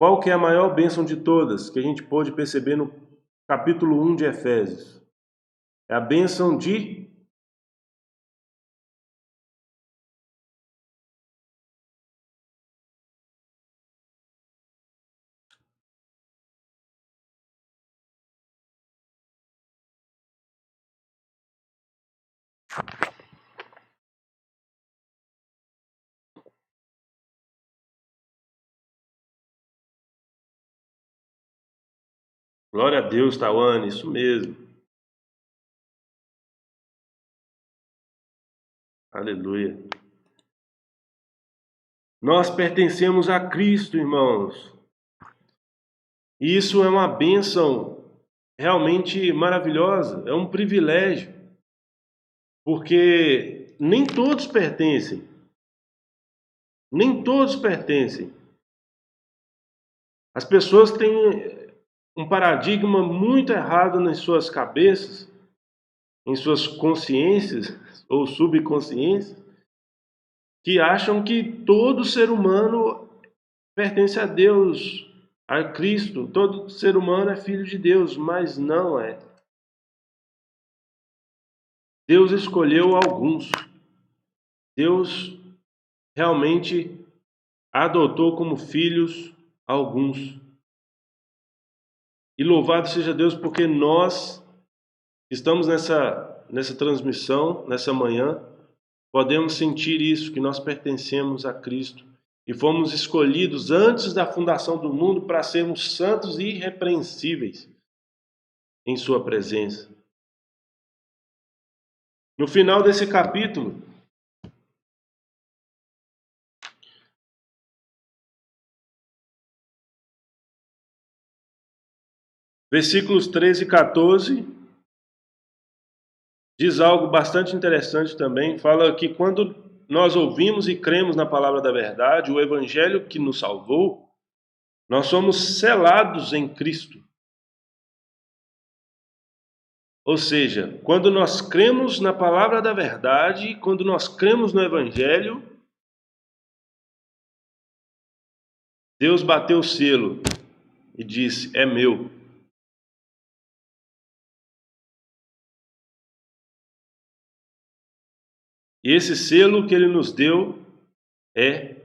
Qual que é a maior bênção de todas que a gente pôde perceber no capítulo 1 de Efésios? É a bênção de glória a Deus, Tawane, isso mesmo. Aleluia. Nós pertencemos a Cristo, irmãos. E isso é uma bênção realmente maravilhosa, é um privilégio, porque nem todos pertencem. Nem todos pertencem. As pessoas têm um paradigma muito errado nas suas cabeças, em suas consciências ou subconsciências, que acham que todo ser humano pertence a Deus, a Cristo. Todo ser humano é filho de Deus, mas não é. Deus escolheu alguns. Deus realmente adotou como filhos alguns. E louvado seja Deus, porque nós estamos nessa transmissão, nessa manhã, podemos sentir isso, que nós pertencemos a Cristo e fomos escolhidos antes da fundação do mundo para sermos santos e irrepreensíveis em sua presença. No final desse capítulo, versículos 13 e 14, diz algo bastante interessante também. Fala que quando nós ouvimos e cremos na palavra da verdade, o evangelho que nos salvou, nós somos selados em Cristo. Ou seja, quando nós cremos na palavra da verdade, quando nós cremos no evangelho, Deus bateu o selo e disse: é meu. E esse selo que ele nos deu é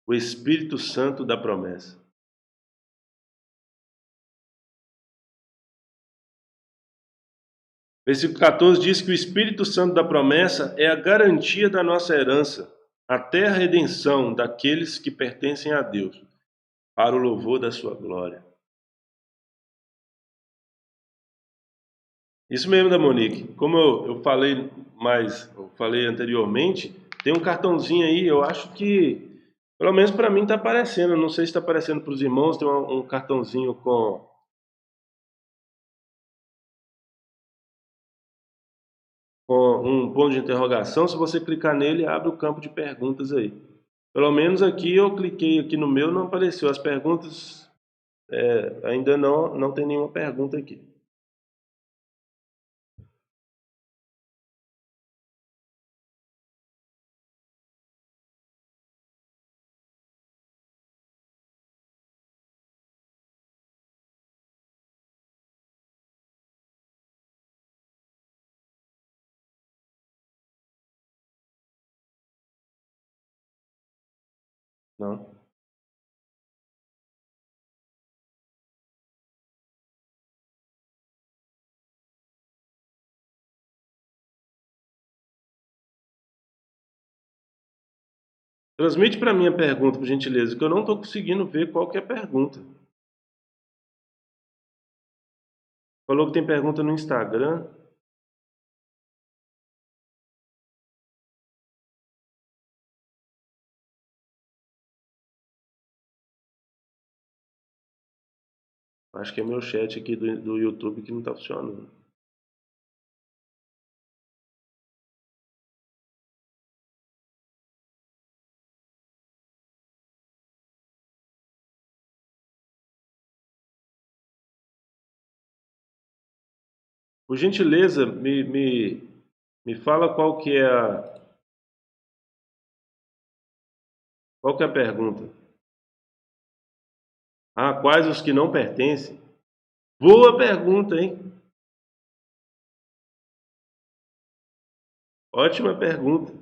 o Espírito Santo da promessa. Versículo 14 diz que o Espírito Santo da promessa é a garantia da nossa herança, até a redenção daqueles que pertencem a Deus, para o louvor da sua glória. Isso mesmo, da Monique. Como eu falei anteriormente, tem um cartãozinho aí, eu acho que, pelo menos para mim, está aparecendo. Não sei se está aparecendo para os irmãos, tem um cartãozinho com um ponto de interrogação. Se você clicar nele, abre o campo de perguntas aí. Pelo menos aqui eu cliquei aqui no meu, não apareceu. As perguntas ainda não tem nenhuma pergunta aqui. Não. Transmite para mim a pergunta, por gentileza, que eu não estou conseguindo ver qual que é a pergunta. Falou que tem pergunta no Instagram. Acho que é meu chat aqui do YouTube que não está funcionando. Por gentileza, me fala qual que é a pergunta. Ah, quais os que não pertencem? Boa pergunta, hein? Ótima pergunta.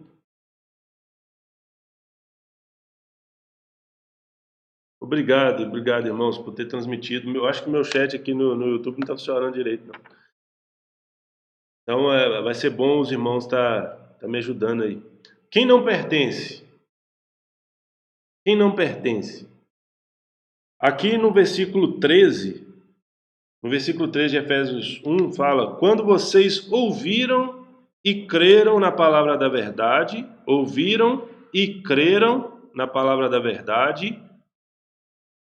Obrigado, obrigado, irmãos, por ter transmitido. Eu acho que meu chat aqui no YouTube não está funcionando direito, não. Então, vai ser bom os irmãos tá me ajudando aí. Quem não pertence? Quem não pertence? Aqui no versículo 13, de Efésios 1, fala: quando vocês ouviram e creram na palavra da verdade, ouviram e creram na palavra da verdade,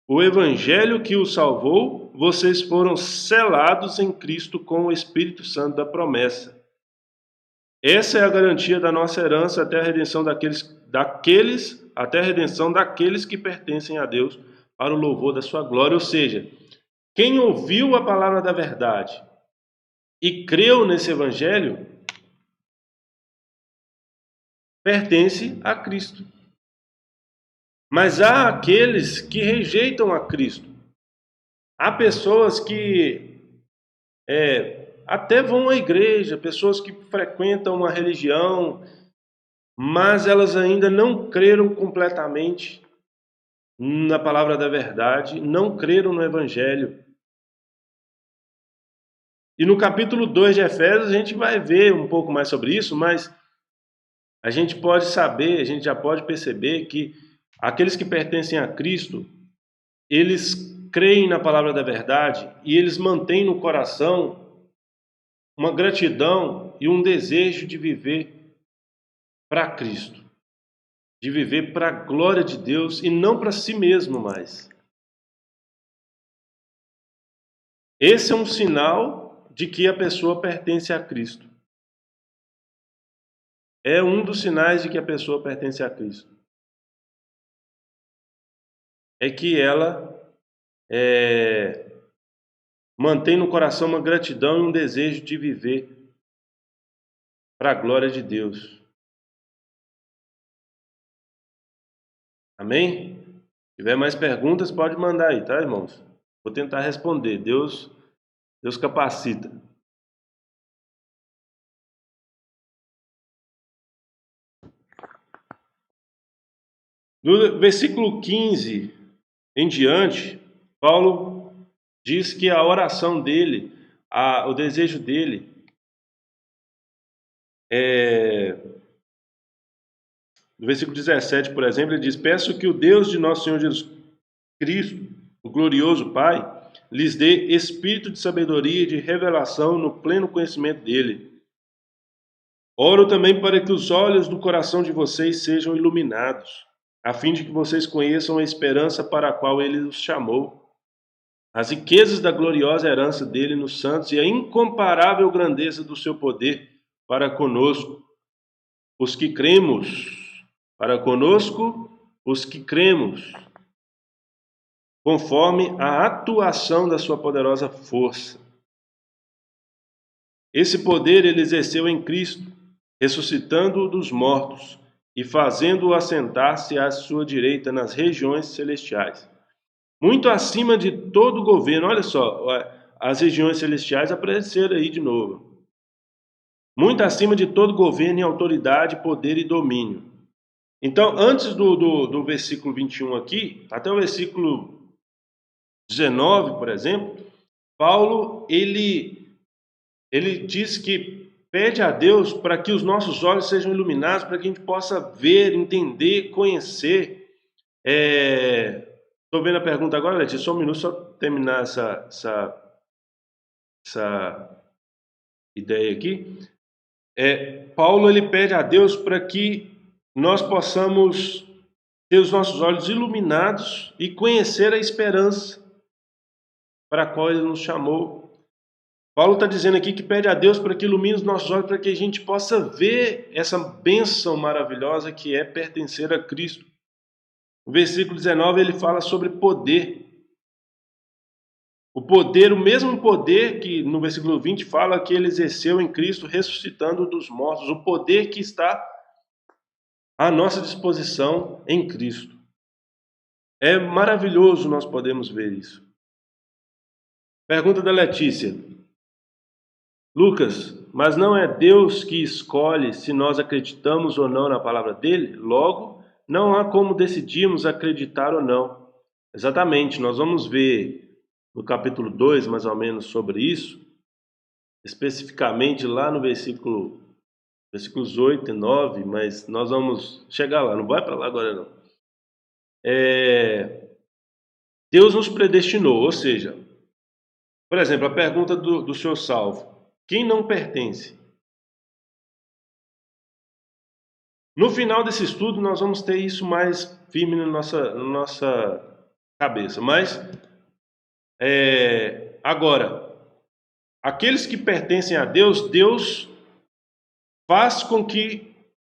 o evangelho que os salvou, vocês foram selados em Cristo com o Espírito Santo da promessa. Essa é a garantia da nossa herança até a redenção até a redenção daqueles que pertencem a Deus para o louvor da sua glória. Ou seja, quem ouviu a palavra da verdade e creu nesse evangelho pertence a Cristo. Mas há aqueles que rejeitam a Cristo. Há pessoas que até vão à igreja, pessoas que frequentam uma religião, mas elas ainda não creram completamente na palavra da verdade, não creram no Evangelho. E no capítulo 2 de Efésios a gente vai ver um pouco mais sobre isso, mas a gente pode saber, a gente já pode perceber que aqueles que pertencem a Cristo, eles creem na palavra da verdade e eles mantêm no coração uma gratidão e um desejo de viver para Cristo, de viver para a glória de Deus e não para si mesmo mais. Esse é um sinal de que a pessoa pertence a Cristo. É um dos sinais de que a pessoa pertence a Cristo. É que ela mantém no coração uma gratidão e um desejo de viver para a glória de Deus. Amém? Se tiver mais perguntas, pode mandar aí, tá, irmãos? Vou tentar responder. Deus capacita. No versículo 15 em diante, Paulo diz que a oração dele, o desejo dele no versículo 17, por exemplo, ele diz: peço que o Deus de nosso Senhor Jesus Cristo, o glorioso Pai, lhes dê espírito de sabedoria e de revelação no pleno conhecimento dele. Oro também para que os olhos do coração de vocês sejam iluminados, a fim de que vocês conheçam a esperança para a qual ele os chamou, as riquezas da gloriosa herança dele nos santos e a incomparável grandeza do seu poder para conosco, os que cremos. Para conosco, os que cremos, conforme a atuação da sua poderosa força. Esse poder ele exerceu em Cristo, ressuscitando-o dos mortos e fazendo-o assentar-se à sua direita nas regiões celestiais. Muito acima de todo governo, olha só, as regiões celestiais apareceram aí de novo. Muito acima de todo governo e autoridade, poder e domínio. Então, antes do versículo 21 aqui, até o versículo 19, por exemplo, Paulo, ele diz que pede a Deus para que os nossos olhos sejam iluminados, para que a gente possa ver, entender, conhecer. Estou vendo a pergunta agora, Letícia, só um minuto, só terminar essa ideia aqui. Paulo, ele pede a Deus para que nós possamos ter os nossos olhos iluminados e conhecer a esperança para a qual ele nos chamou. Paulo está dizendo aqui que pede a Deus para que ilumine os nossos olhos, para que a gente possa ver essa bênção maravilhosa que é pertencer a Cristo. No versículo 19 ele fala sobre poder. O poder, o mesmo poder que no versículo 20 fala que ele exerceu em Cristo, ressuscitando dos mortos. O poder que está à nossa disposição em Cristo. É maravilhoso nós podemos ver isso. Pergunta da Letícia. Lucas, mas não é Deus que escolhe se nós acreditamos ou não na palavra dele? Logo, não há como decidirmos acreditar ou não. Exatamente, nós vamos ver no capítulo 2 mais ou menos sobre isso, especificamente lá no versículos 8 e 9, mas nós vamos chegar lá, não vai para lá agora não. Deus nos predestinou, ou seja, por exemplo, a pergunta do senhor Salvo, quem não pertence? No final desse estudo, nós vamos ter isso mais firme na nossa cabeça. Mas, agora, aqueles que pertencem a Deus, Deus faz com que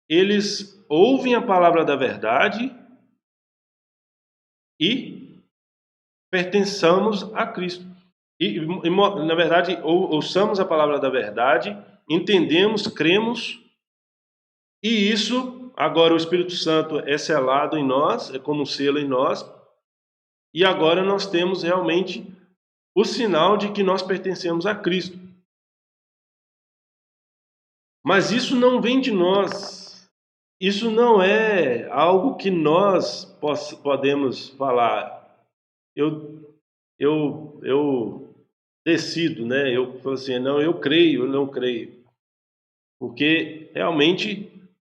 eles ouvem a palavra da verdade e pertençamos a Cristo. Na verdade, ouçamos a palavra da verdade, entendemos, cremos, e isso, agora o Espírito Santo é selado em nós, é como um selo em nós, e agora nós temos realmente o sinal de que nós pertencemos a Cristo. Mas isso não vem de nós. Isso não é algo que nós podemos falar. Eu decido, né? Eu falo assim, não, eu creio, eu não creio. Porque realmente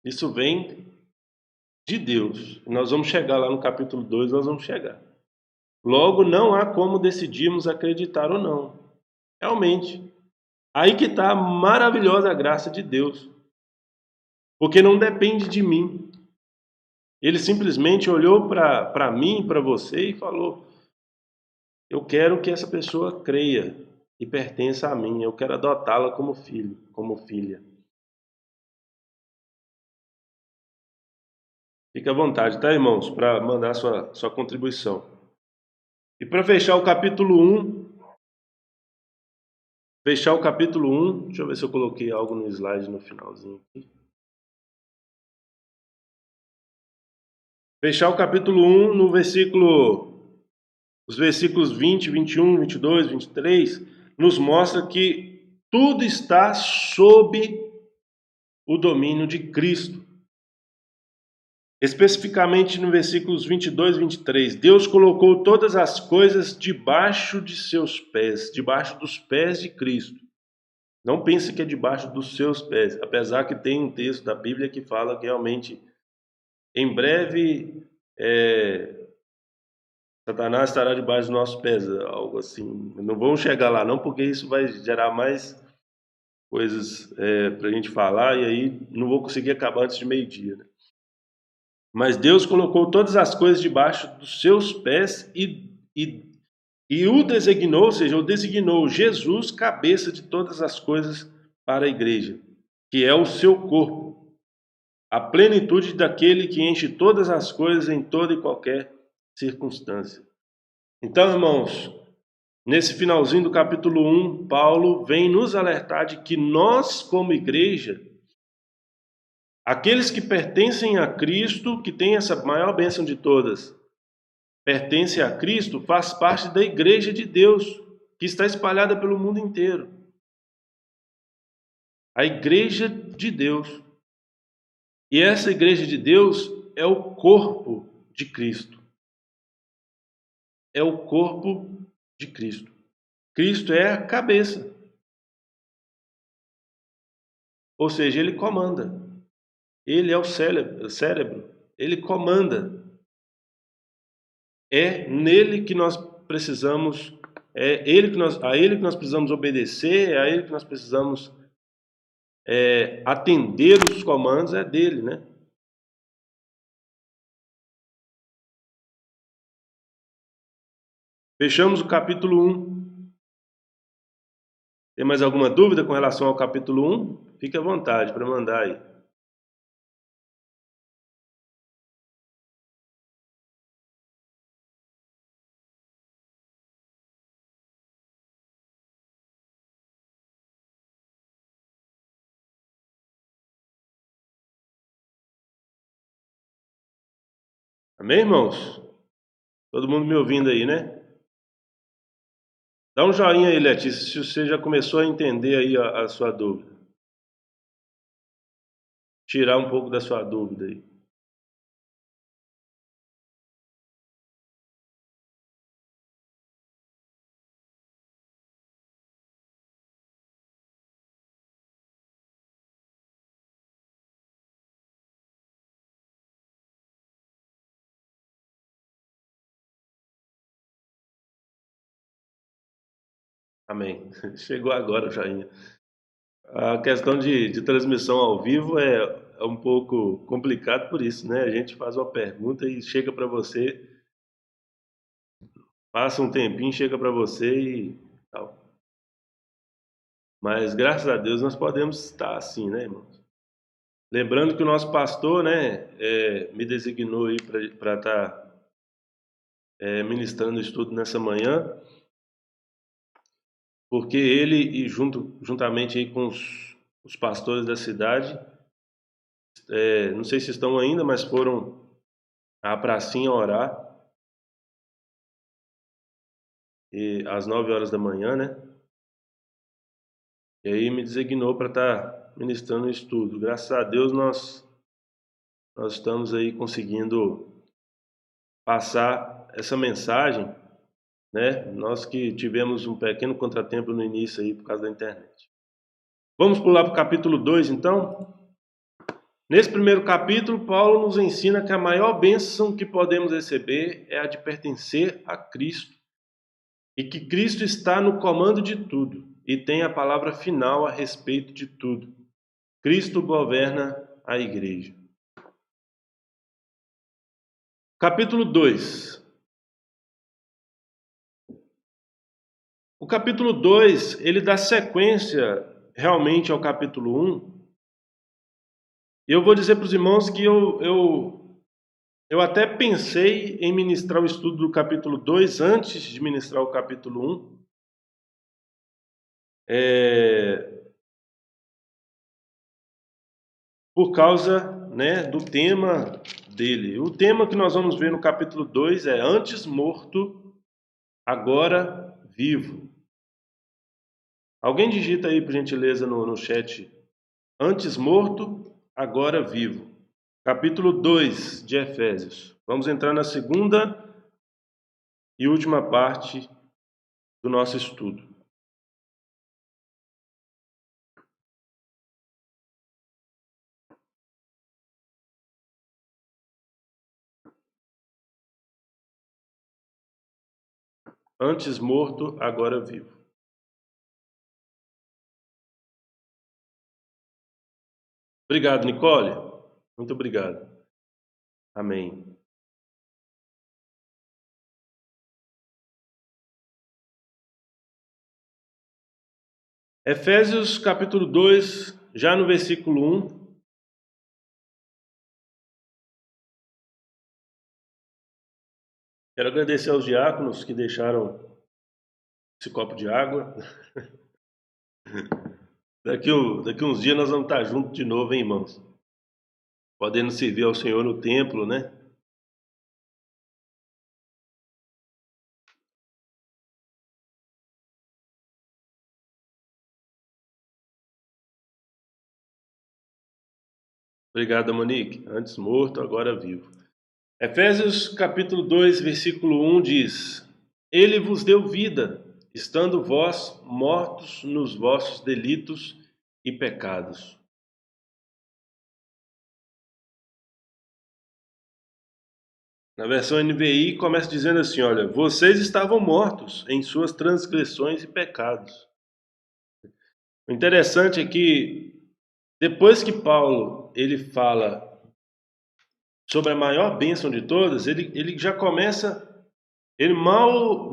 isso vem de Deus. Nós vamos chegar lá no capítulo 2, nós vamos chegar. Logo, não há como decidirmos acreditar ou não. Realmente. Aí que está a maravilhosa graça de Deus. Porque não depende de mim. Ele simplesmente olhou para mim, para você e falou: eu quero que essa pessoa creia e pertença a mim. Eu quero adotá-la como filho, como filha. Fique à vontade, tá, irmãos, para mandar sua contribuição. E para fechar o capítulo 1, deixa eu ver se eu coloquei algo no slide no finalzinho aqui. Fechar o capítulo 1 no os versículos 20, 21, 22, 23, nos mostra que tudo está sob o domínio de Cristo. Especificamente no versículos 22 e 23, Deus colocou todas as coisas debaixo de seus pés, debaixo dos pés de Cristo. Não pense que é debaixo dos seus pés, apesar que tem um texto da Bíblia que fala que realmente, em breve, Satanás estará debaixo dos nossos pés, algo assim. Não vamos chegar lá não, porque isso vai gerar mais coisas para a gente falar e aí não vou conseguir acabar antes de meio-dia, né? Mas Deus colocou todas as coisas debaixo dos seus pés e o designou, ou seja, o designou Jesus, cabeça de todas as coisas para a igreja, que é o seu corpo, a plenitude daquele que enche todas as coisas em toda e qualquer circunstância. Então, irmãos, nesse finalzinho do capítulo 1, Paulo vem nos alertar de que nós, como igreja, aqueles que pertencem a Cristo, que tem essa maior bênção de todas, pertence a Cristo, faz parte da igreja de Deus, que está espalhada pelo mundo inteiro. A igreja de Deus. E essa igreja de Deus é o corpo de Cristo. É o corpo de Cristo. Cristo é a cabeça. Ou seja, ele comanda. Ele é o cérebro. Ele comanda. É nele que nós precisamos, a ele que nós precisamos obedecer, é a ele que nós precisamos atender os comandos, é dele, né? Fechamos o capítulo 1. Tem mais alguma dúvida com relação ao capítulo 1? Fique à vontade para mandar aí. Amém, irmãos? Todo mundo me ouvindo aí, né? Dá um joinha aí, Letícia, se você já começou a entender aí a sua dúvida. Tirar um pouco da sua dúvida aí. Amém. Chegou agora o joinha. A questão de transmissão ao vivo é um pouco complicado por isso, né? A gente faz uma pergunta e chega para você, passa um tempinho, chega para você e tal. Mas graças a Deus nós podemos estar assim, né, irmãos? Lembrando que o nosso pastor, né, me designou aí para estar ministrando o estudo nessa manhã, porque ele e juntamente aí com os pastores da cidade, não sei se estão ainda, mas foram à pracinha orar e às 9 horas da manhã, né? E aí me designou para estar ministrando o estudo. Graças a Deus nós estamos aí conseguindo passar essa mensagem, né? Nós que tivemos um pequeno contratempo no início aí por causa da internet. Vamos pular para o capítulo 2, então? Nesse primeiro capítulo, Paulo nos ensina que a maior bênção que podemos receber é a de pertencer a Cristo e que Cristo está no comando de tudo e tem a palavra final a respeito de tudo. Cristo governa a igreja. Capítulo 2. O capítulo 2, ele dá sequência realmente ao capítulo 1. E eu vou dizer para os irmãos que eu até pensei em ministrar o estudo do capítulo 2 antes de ministrar o capítulo 1. Por causa, né, do tema dele. O tema que nós vamos ver no capítulo 2 é antes morto, agora vivo. Alguém digita aí, por gentileza, no chat. Antes morto, agora vivo. Capítulo 2 de Efésios. Vamos entrar na segunda e última parte do nosso estudo. Antes morto, agora vivo. Obrigado, Nicole. Muito obrigado. Amém. Efésios capítulo 2, já no versículo 1. Quero agradecer aos diáconos que deixaram esse copo de água. Daqui uns dias nós vamos estar juntos de novo, hein, irmãos? Podendo servir ao Senhor no templo, né? Obrigado, Monique. Antes morto, agora vivo. Efésios capítulo 2, versículo 1 diz: Ele vos deu vida, estando vós mortos nos vossos delitos e pecados. Na versão NVI começa dizendo assim, olha, vocês estavam mortos em suas transgressões e pecados. O interessante é que depois que Paulo ele fala sobre a maior bênção de todas, ele já começa, ele mal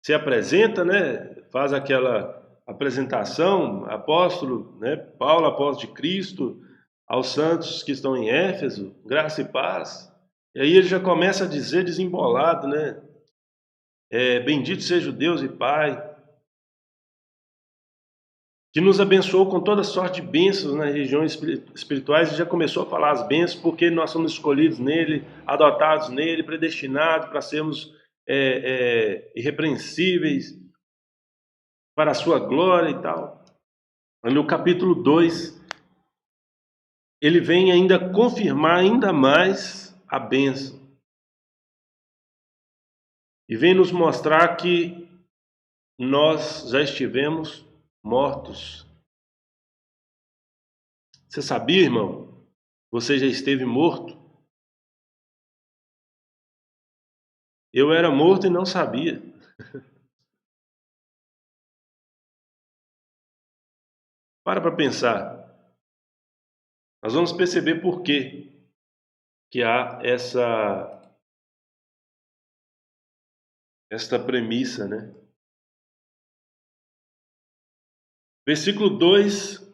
se apresenta, né? Faz aquela apresentação, apóstolo, né? Paulo, apóstolo de Cristo, aos santos que estão em Éfeso, graça e paz. E aí ele já começa a dizer desembolado, né? Bendito seja o Deus e Pai, que nos abençoou com toda sorte de bênçãos nas regiões espirituais, e já começou a falar as bênçãos, porque nós somos escolhidos nele, adotados nele, predestinados para sermos irrepreensíveis para a sua glória e tal. No capítulo 2, ele vem ainda confirmar ainda mais a bênção. E vem nos mostrar que nós já estivemos mortos. Você sabia, irmão? Você já esteve morto? Eu era morto e não sabia. Para pensar. Nós vamos perceber por quê que há esta premissa, né? Versículo 2,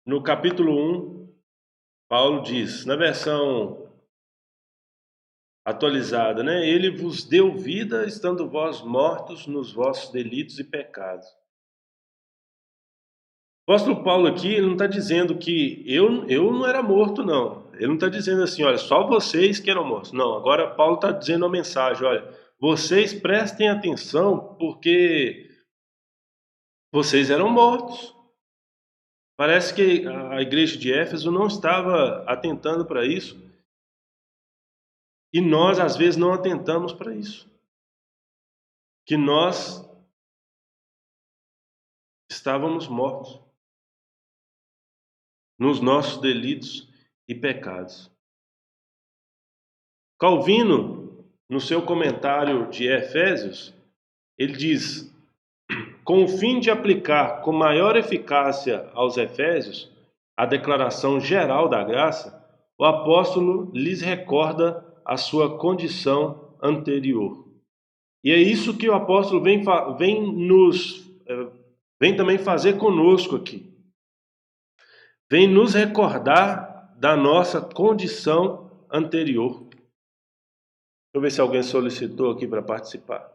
no capítulo 1, Paulo diz, na versão atualizada, né? Ele vos deu vida, estando vós mortos nos vossos delitos e pecados. O apóstolo Paulo aqui, ele não está dizendo que eu não era morto, não. Ele não está dizendo assim, olha, só vocês que eram mortos. Não, agora Paulo está dizendo uma mensagem, olha, vocês prestem atenção porque vocês eram mortos. Parece que a igreja de Éfeso não estava atentando para isso. E nós, às vezes, não atentamos para isso. Que nós estávamos mortos nos nossos delitos e pecados. Calvino, no seu comentário de Efésios, ele diz: com o fim de aplicar com maior eficácia aos Efésios a declaração geral da graça, o apóstolo lhes recorda a sua condição anterior. E é isso que o apóstolo vem também fazer conosco aqui. Vem nos recordar da nossa condição anterior. Deixa eu ver se alguém solicitou aqui para participar.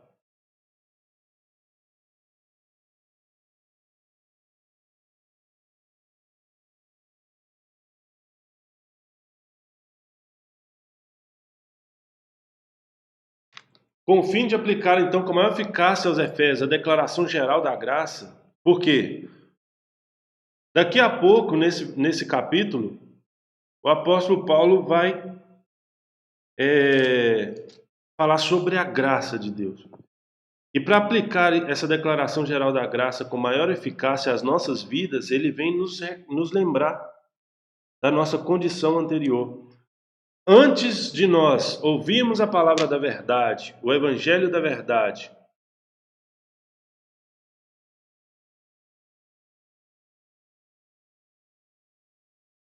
Com o fim de aplicar, então, com maior eficácia aos Efésios a declaração geral da graça. Por quê? Daqui a pouco, nesse capítulo, o apóstolo Paulo vai falar sobre a graça de Deus. E para aplicar essa declaração geral da graça com maior eficácia às nossas vidas, ele vem nos lembrar da nossa condição anterior. Antes de nós ouvirmos a palavra da verdade, o evangelho da verdade,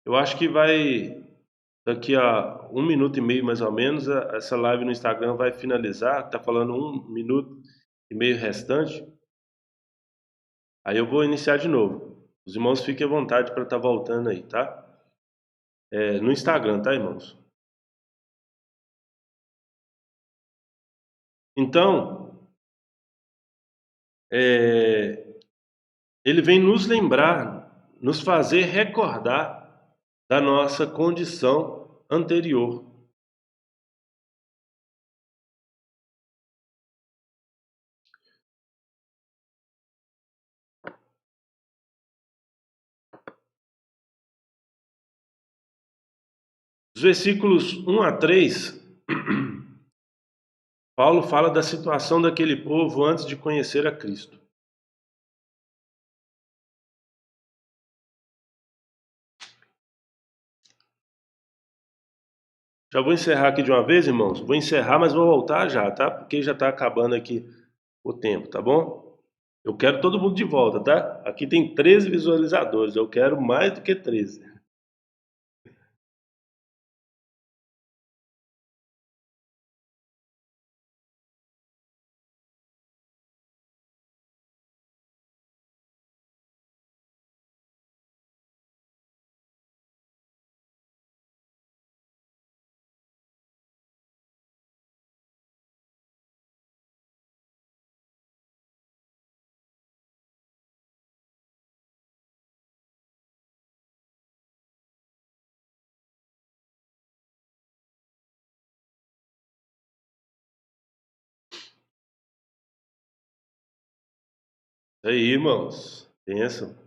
eu acho que daqui a 1 minuto e meio mais ou menos, essa live no Instagram vai finalizar, está falando 1 minuto e meio restante, aí eu vou iniciar de novo. Os irmãos fiquem à vontade para estar voltando aí, tá? No Instagram, tá, irmãos? Então, ele vem nos lembrar, nos fazer recordar da nossa condição anterior. Os versículos 1 a 3, Paulo fala da situação daquele povo antes de conhecer a Cristo. Já vou encerrar aqui de uma vez, irmãos. Vou encerrar, mas vou voltar já, tá? Porque já está acabando aqui o tempo, tá bom? Eu quero todo mundo de volta, tá? Aqui tem 13 visualizadores. Eu quero mais do que 13. Aí, irmãos, pensa.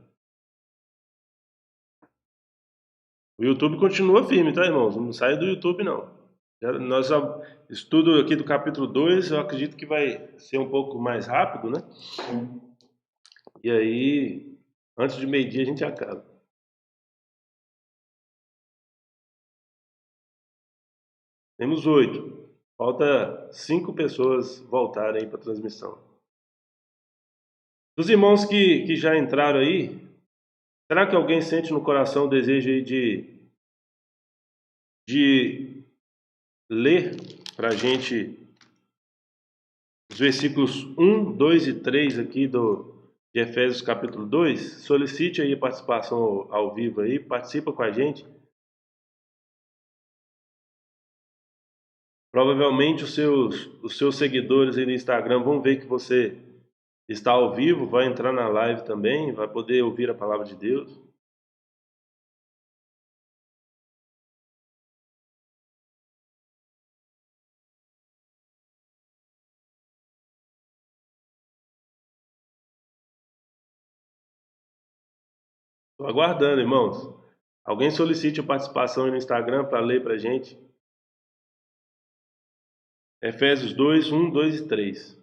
O YouTube continua firme, tá, irmãos? Não sai do YouTube, não. Nosso estudo aqui do capítulo 2, eu acredito que vai ser um pouco mais rápido, né? E aí, antes de meio-dia, a gente acaba. Temos 8. Falta 5 pessoas voltarem para a transmissão. Dos irmãos que já entraram aí, será que alguém sente no coração o desejo aí de ler para a gente os versículos 1, 2 e 3 aqui de Efésios capítulo 2? Solicite aí a participação ao vivo aí, participa com a gente. Provavelmente os seus seguidores aí no Instagram vão ver que você está ao vivo, vai entrar na live também, vai poder ouvir a palavra de Deus. Estou aguardando, irmãos. Alguém solicite a participação aí no Instagram para ler para a gente. Efésios 2, 1, 2 e 3.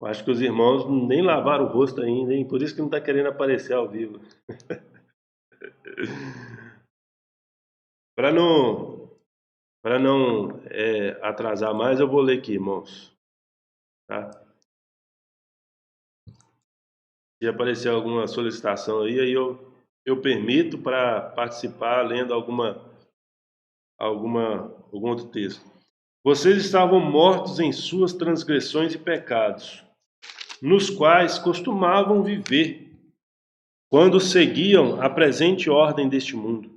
Eu acho que os irmãos nem lavaram o rosto ainda, hein? Por isso que não está querendo aparecer ao vivo. Para não atrasar mais, eu vou ler aqui, irmãos. Tá? Se aparecer alguma solicitação aí eu permito para participar lendo algum outro texto. Vocês estavam mortos em suas transgressões e pecados, nos quais costumavam viver, quando seguiam a presente ordem deste mundo,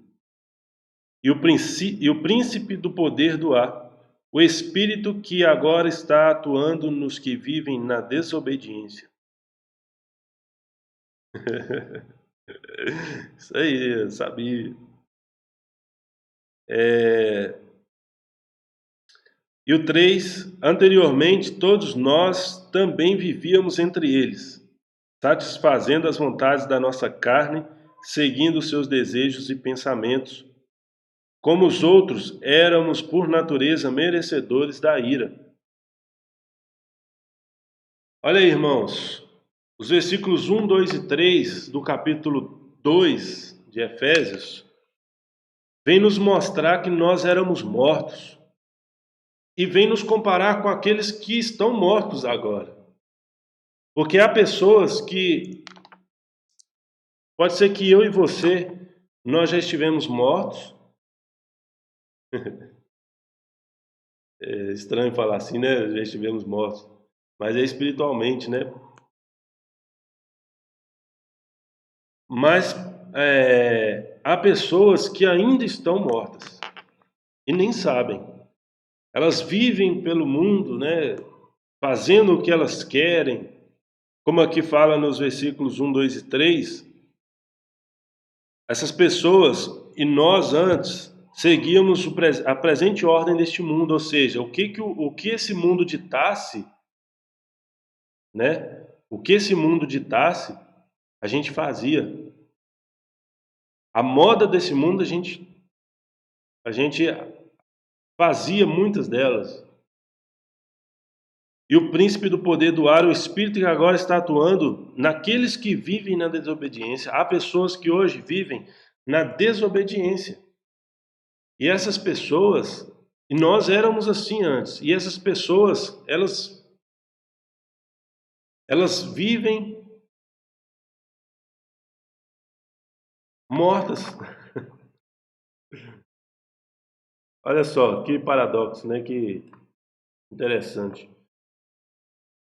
e o príncipe do poder do ar, o espírito que agora está atuando nos que vivem na desobediência. Isso aí, eu sabia. E o 3, anteriormente todos nós também vivíamos entre eles, satisfazendo as vontades da nossa carne, seguindo os seus desejos e pensamentos. Como os outros, éramos por natureza merecedores da ira. Olha aí, irmãos, os versículos 1, 2 e 3 do capítulo 2 de Efésios vem nos mostrar que nós éramos mortos e vem nos comparar com aqueles que estão mortos agora. Porque há pessoas que pode ser que eu e você nós já estivemos mortos. É estranho falar assim, né? Já estivemos mortos, mas é espiritualmente, né? Mas há pessoas que ainda estão mortas e nem sabem. Elas vivem pelo mundo, né? Fazendo o que elas querem, como aqui fala nos versículos 1, 2 e 3. Essas pessoas e nós antes seguíamos a presente ordem deste mundo, ou seja, o que esse mundo ditasse, né? O que esse mundo ditasse, a gente fazia. A moda desse mundo a gente fazia muitas delas. E o príncipe do poder do ar, o espírito que agora está atuando naqueles que vivem na desobediência. Há pessoas que hoje vivem na desobediência. E essas pessoas, e nós éramos assim antes, e essas pessoas, elas vivem mortas. Olha só, que paradoxo, né? Que interessante.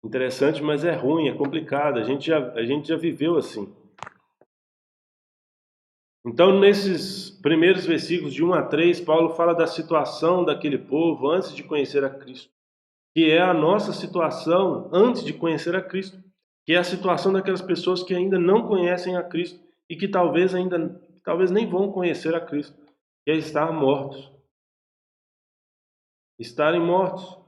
Interessante, mas é ruim, é complicado. A gente já viveu assim. Então, nesses primeiros versículos de 1 a 3, Paulo fala da situação daquele povo antes de conhecer a Cristo. que é a nossa situação antes de conhecer a Cristo, que é a situação daquelas pessoas que ainda não conhecem a Cristo e que talvez nem vão conhecer a Cristo, que é estar mortos. Estarem mortos.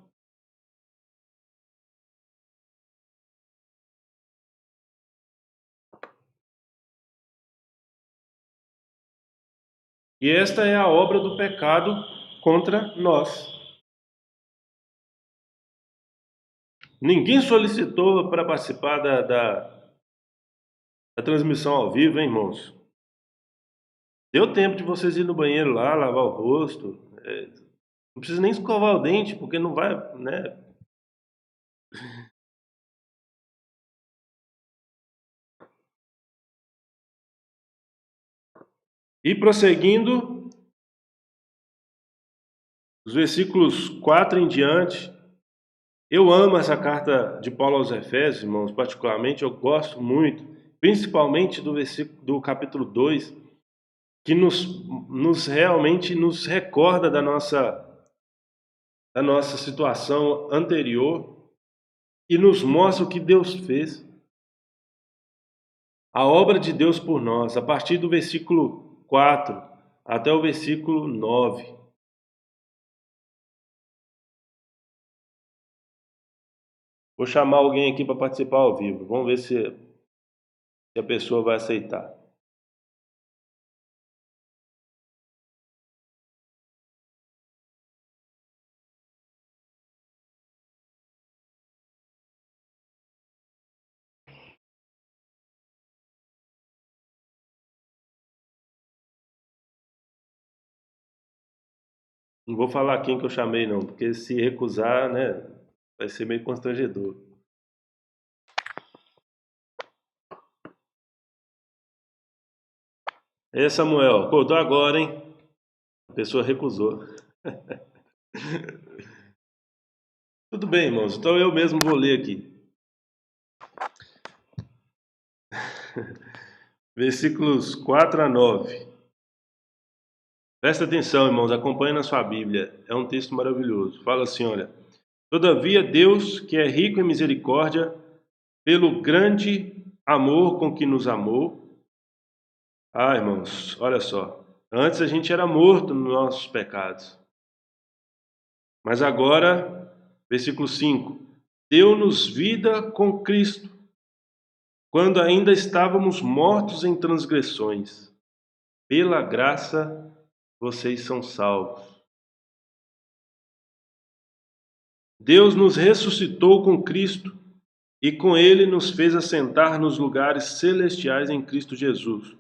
E esta é a obra do pecado contra nós. Ninguém solicitou para participar da transmissão ao vivo, hein, irmãos? Deu tempo de vocês ir no banheiro lá, lavar o rosto. Não precisa nem escovar o dente, porque não vai, né? E prosseguindo, os versículos 4 em diante. Eu amo essa carta de Paulo aos Efésios, irmãos, particularmente, eu gosto muito, principalmente do capítulo 2, que nos realmente nos recorda da nossa situação anterior e nos mostra o que Deus fez. A obra de Deus por nós, a partir do versículo 4 até o versículo 9. Vou chamar alguém aqui para participar ao vivo. Vamos ver se a pessoa vai aceitar. Não vou falar quem que eu chamei, não, porque se recusar, né, vai ser meio constrangedor. Samuel, acordou agora, hein? A pessoa recusou. Tudo bem, irmãos, então eu mesmo vou ler aqui. Versículos 4 a 9. Presta atenção, irmãos, acompanhe na sua Bíblia. É um texto maravilhoso. Fala assim, olha. Todavia Deus, que é rico em misericórdia, pelo grande amor com que nos amou. Irmãos, olha só. Antes a gente era morto nos nossos pecados. Mas agora, versículo 5. Deu-nos vida com Cristo, quando ainda estávamos mortos em transgressões. Pela graça vocês são salvos. Deus nos ressuscitou com Cristo e com Ele nos fez assentar nos lugares celestiais em Cristo Jesus,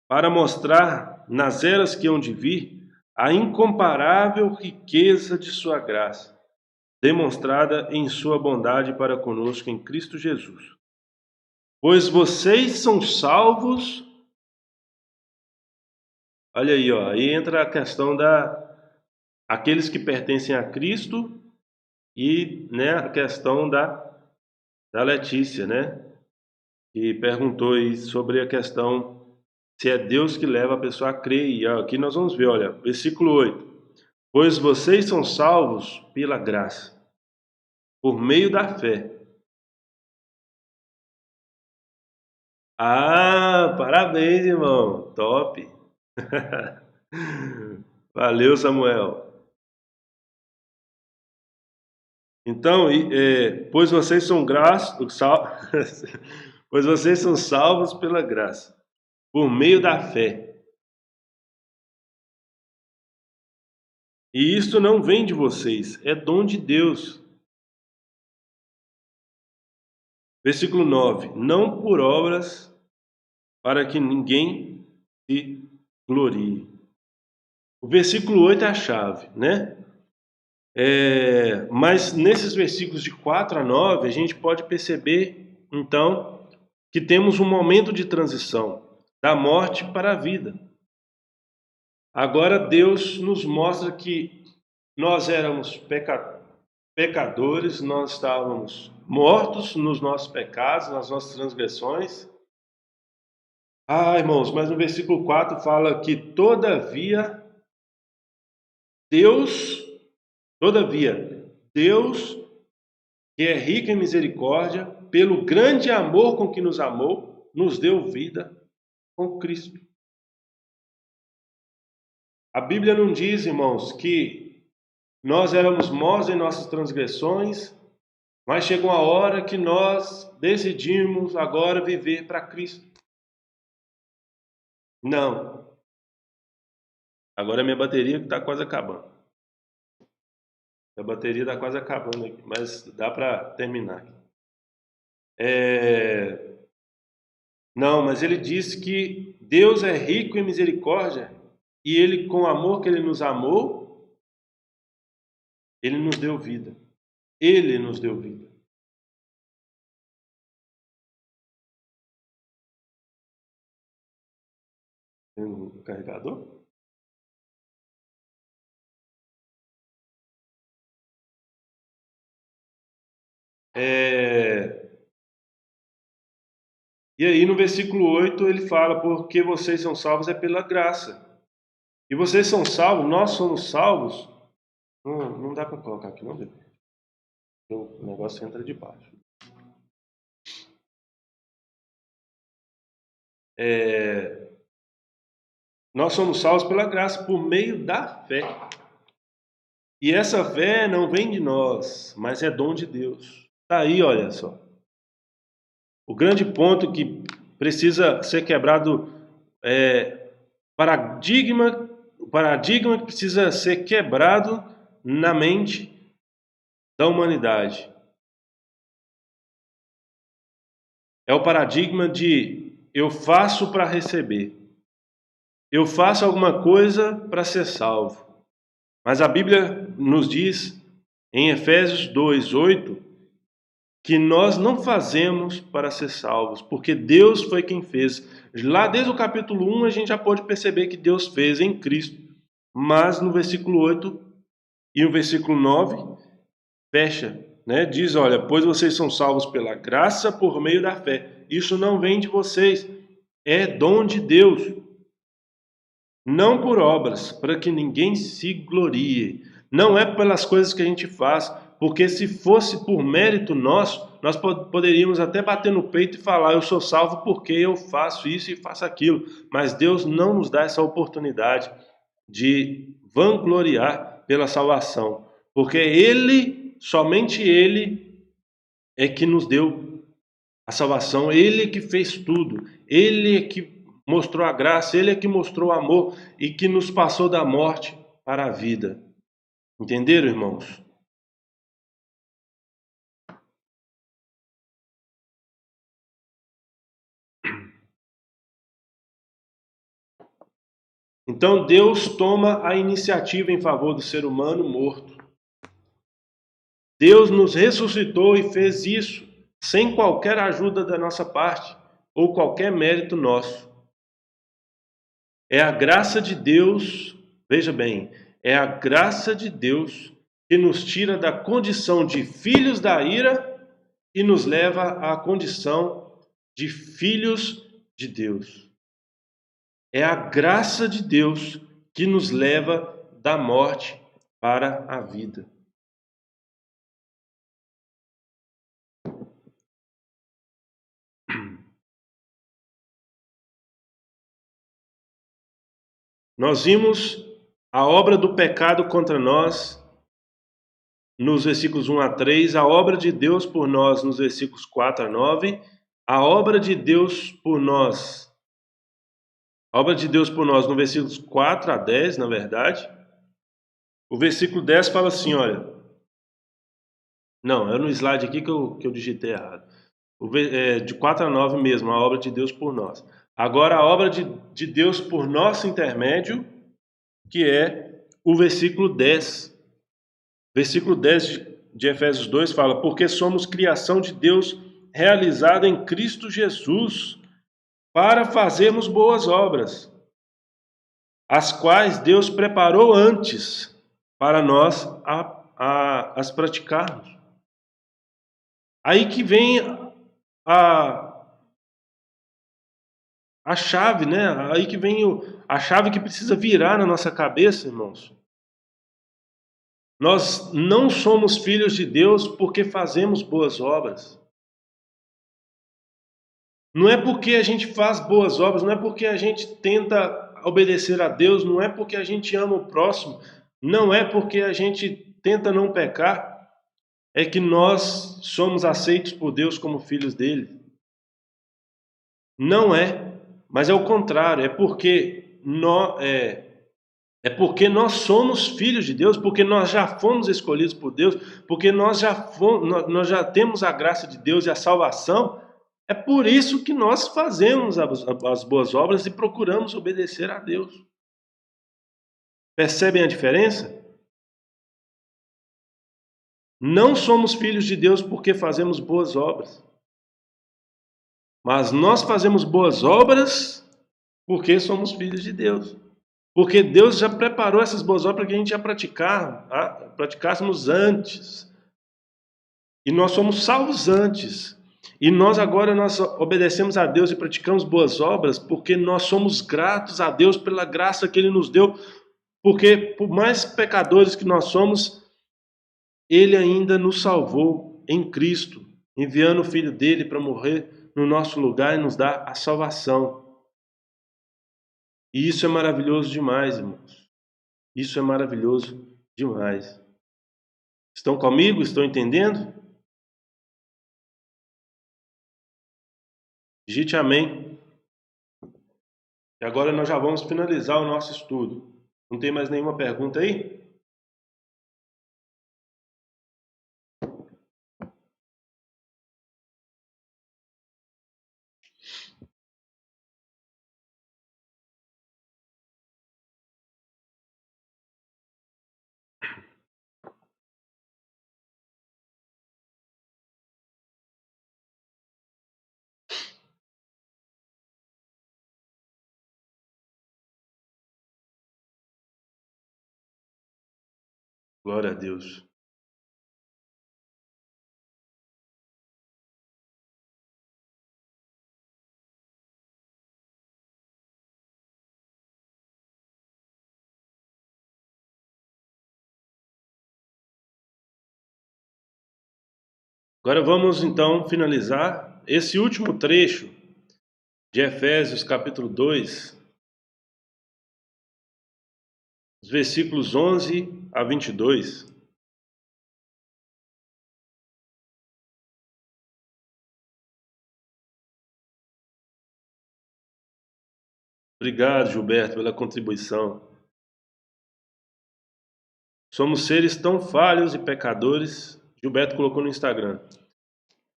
para mostrar nas eras que hão de vir a incomparável riqueza de sua graça, demonstrada em sua bondade para conosco em Cristo Jesus. Pois vocês são salvos. Olha aí, ó, aí entra a questão aqueles que pertencem a Cristo e, né, a questão da Letícia, né, que perguntou aí sobre a questão se é Deus que leva a pessoa a crer. E aqui nós vamos ver, olha, versículo 8. Pois vocês são salvos pela graça, por meio da fé. Parabéns, irmão. Top. Valeu, Samuel. Então, pois vocês são pois vocês são salvos pela graça, por meio da fé. E isto não vem de vocês, é dom de Deus. Versículo 9. Não por obras, para que ninguém se glorie. O versículo 8 é a chave, né? Mas nesses versículos de 4 a 9, a gente pode perceber, então, que temos um momento de transição da morte para a vida. Agora Deus nos mostra que nós éramos pecadores, nós estávamos mortos nos nossos pecados, nas nossas transgressões. Irmãos, mas no versículo 4 fala que todavia Deus, que é rico em misericórdia, pelo grande amor com que nos amou, nos deu vida com Cristo. A Bíblia não diz, irmãos, que nós éramos mortos em nossas transgressões, mas chegou a hora que nós decidimos agora viver para Cristo. Não. Agora a minha bateria está quase acabando. A bateria está quase acabando aqui, mas dá para terminar aqui. Não, mas ele diz que Deus é rico em misericórdia e Ele, com o amor que Ele nos amou, Ele nos deu vida. Ele nos deu vida. Tem um carregador? E aí no versículo 8 ele fala, porque vocês são salvos é pela graça. E vocês são salvos, nós somos salvos. Não dá para colocar aqui não, bebê. O negócio entra de baixo. Nós somos salvos pela graça, por meio da fé. E essa fé não vem de nós, mas é dom de Deus. Tá aí, olha só. O grande ponto que precisa ser quebrado o paradigma que precisa ser quebrado na mente da humanidade. É o paradigma de eu faço para receber. Eu faço alguma coisa para ser salvo. Mas a Bíblia nos diz em Efésios 2:8 que nós não fazemos para ser salvos, porque Deus foi quem fez. Lá desde o capítulo 1 a gente já pode perceber que Deus fez em Cristo. Mas no versículo 8 e no versículo 9 fecha, né? Diz, olha, pois vocês são salvos pela graça por meio da fé. Isso não vem de vocês, é dom de Deus. Não por obras, para que ninguém se glorie. Não é pelas coisas que a gente faz, porque se fosse por mérito nosso, nós poderíamos até bater no peito e falar, eu sou salvo porque eu faço isso e faço aquilo. Mas Deus não nos dá essa oportunidade de vangloriar pela salvação, porque Ele, somente Ele, é que nos deu a salvação, Ele é que fez tudo, Ele é que mostrou a graça, Ele é que mostrou o amor e que nos passou da morte para a vida. Entenderam, irmãos? Então Deus toma a iniciativa em favor do ser humano morto. Deus nos ressuscitou e fez isso sem qualquer ajuda da nossa parte ou qualquer mérito nosso. É a graça de Deus, veja bem, é a graça de Deus que nos tira da condição de filhos da ira e nos leva à condição de filhos de Deus. É a graça de Deus que nos leva da morte para a vida. Nós vimos a obra do pecado contra nós nos versículos 1 a 3, a obra de Deus por nós nos versículos 4 a 9, a obra de Deus por nós, a obra de Deus por nós no versículos 4 a 10, na verdade. O versículo 10 fala assim, olha, não, é no slide aqui que eu digitei errado. De 4 a 9 mesmo, a obra de Deus por nós. Agora a obra de Deus por nosso intermédio, que é o versículo 10. Versículo 10 de Efésios 2 fala, porque somos criação de Deus realizada em Cristo Jesus, para fazermos boas obras, as quais Deus preparou antes para nós as praticarmos. Aí que vem a chave, né? Aí que vem a chave que precisa virar na nossa cabeça, irmãos. Nós não somos filhos de Deus porque fazemos boas obras. Não é porque a gente faz boas obras, não é porque a gente tenta obedecer a Deus, não é porque a gente ama o próximo, não é porque a gente tenta não pecar, é que nós somos aceitos por Deus como filhos dele. Não é, mas é o contrário, é porque nós somos filhos de Deus, porque nós já fomos escolhidos por Deus, porque nós já temos a graça de Deus e a salvação. É por isso que nós fazemos as boas obras e procuramos obedecer a Deus. Percebem a diferença? Não somos filhos de Deus porque fazemos boas obras, mas nós fazemos boas obras porque somos filhos de Deus. Porque Deus já preparou essas boas obras para que a gente já praticássemos antes. E nós somos salvos antes. E nós obedecemos a Deus e praticamos boas obras porque nós somos gratos a Deus pela graça que Ele nos deu. Porque por mais pecadores que nós somos, Ele ainda nos salvou em Cristo, enviando o Filho dele para morrer no nosso lugar e nos dar a salvação. E isso é maravilhoso demais, irmãos. Isso é maravilhoso demais. Estão comigo? Estão entendendo? Digite amém. E agora nós já vamos finalizar o nosso estudo. Não tem mais nenhuma pergunta aí? Glória a Deus. Agora vamos então finalizar esse último trecho de Efésios capítulo 2, os versículos 11 a 22. Obrigado, Gilberto, pela contribuição. Somos seres tão falhos e pecadores. Gilberto colocou no Instagram.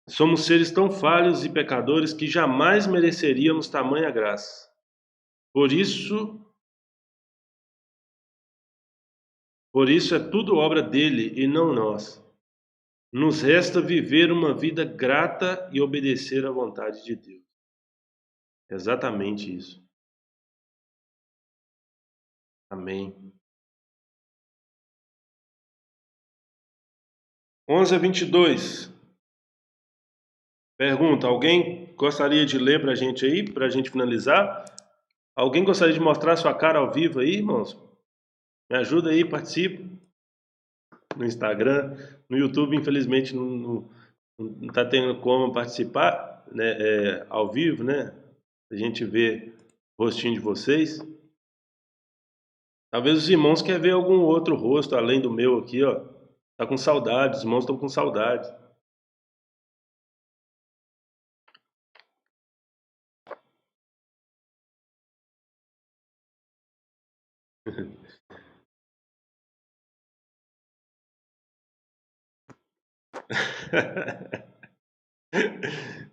Somos seres tão falhos e pecadores que jamais mereceríamos tamanha graça. Por isso é tudo obra dele e não nós. Nos resta viver uma vida grata e obedecer à vontade de Deus. Exatamente isso. Amém. 11 a 22. Pergunta: alguém gostaria de ler para a gente aí, para a gente finalizar? Alguém gostaria de mostrar sua cara ao vivo aí, irmãos? Me ajuda aí, participa. No Instagram, no YouTube, infelizmente não está tendo como participar, né, ao vivo, né? A gente vê o rostinho de vocês. Talvez os irmãos querem ver algum outro rosto além do meu aqui, ó. Tá com saudade, os irmãos estão com saudade.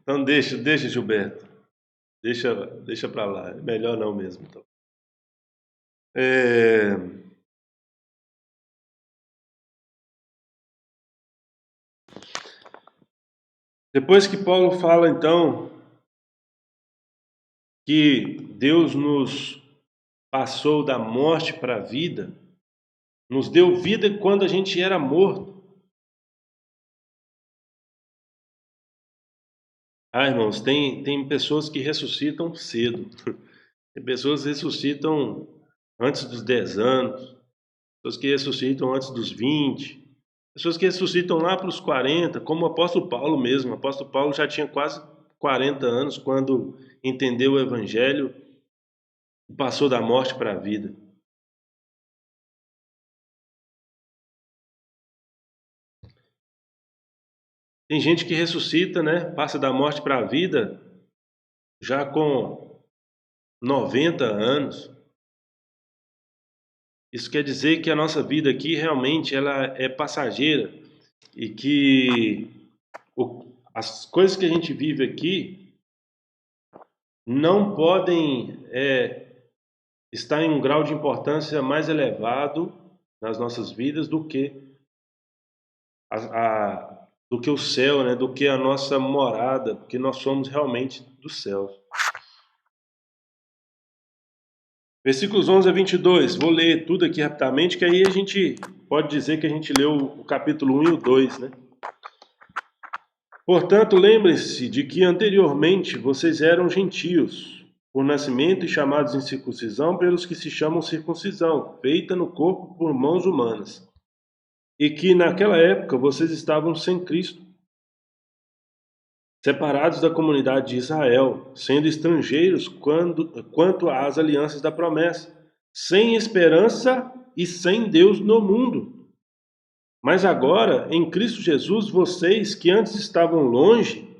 Então deixa, Gilberto. Deixa para lá. É melhor não mesmo, então. É... Depois que Paulo fala, então, que Deus nos passou da morte para a vida, nos deu vida quando a gente era morto. Ah, irmãos, tem pessoas que ressuscitam cedo. Tem pessoas que ressuscitam antes dos 10 anos. pessoas que ressuscitam antes dos 20, pessoas que ressuscitam lá para os 40, como o apóstolo Paulo mesmo. O apóstolo Paulo já tinha quase 40 anos quando entendeu o evangelho e passou da morte para a vida. Tem gente que ressuscita, né? Passa da morte para a vida já com 90 anos. Isso quer dizer que a nossa vida aqui realmente ela é passageira e que as coisas que a gente vive aqui não podem estar em um grau de importância mais elevado nas nossas vidas do que do que o céu, né? Do que a nossa morada, porque nós somos realmente dos céus. Versículos 11 a 22, vou ler tudo aqui rapidamente, que aí a gente pode dizer que a gente leu o capítulo 1 e o 2, né? Portanto, lembrem-se de que anteriormente vocês eram gentios, por nascimento e chamados em circuncisão pelos que se chamam circuncisão, feita no corpo por mãos humanas, e que naquela época vocês estavam sem Cristo, separados da comunidade de Israel, sendo estrangeiros quanto às alianças da promessa, sem esperança e sem Deus no mundo. Mas agora, em Cristo Jesus, vocês que antes estavam longe,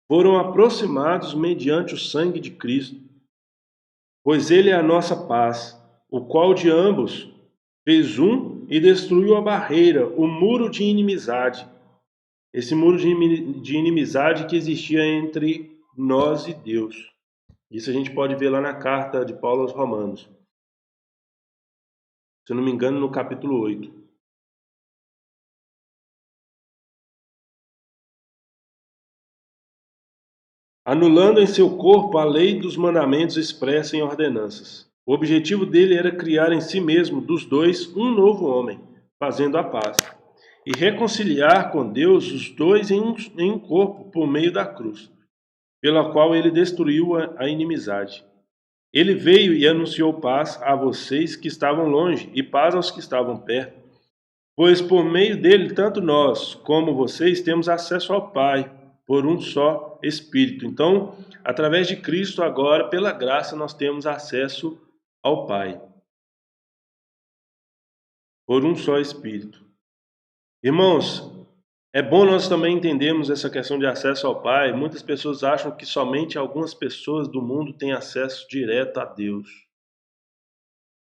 foram aproximados mediante o sangue de Cristo, pois Ele é a nossa paz, o qual de ambos fez um e destruiu a barreira, o muro de inimizade. Esse muro de inimizade que existia entre nós e Deus. Isso a gente pode ver lá na carta de Paulo aos Romanos. Se eu não me engano, no capítulo 8. Anulando em seu corpo a lei dos mandamentos expressa em ordenanças. O objetivo dele era criar em si mesmo, dos dois, um novo homem, fazendo a paz, e reconciliar com Deus os dois em um corpo por meio da cruz, pela qual ele destruiu a inimizade. Ele veio e anunciou paz a vocês que estavam longe e paz aos que estavam perto, pois por meio dele tanto nós como vocês temos acesso ao Pai por um só Espírito. Então, através de Cristo agora, pela graça, nós temos acesso ao Pai por um só Espírito. Irmãos, é bom nós também entendermos essa questão de acesso ao Pai. Muitas pessoas acham que somente algumas pessoas do mundo têm acesso direto a Deus.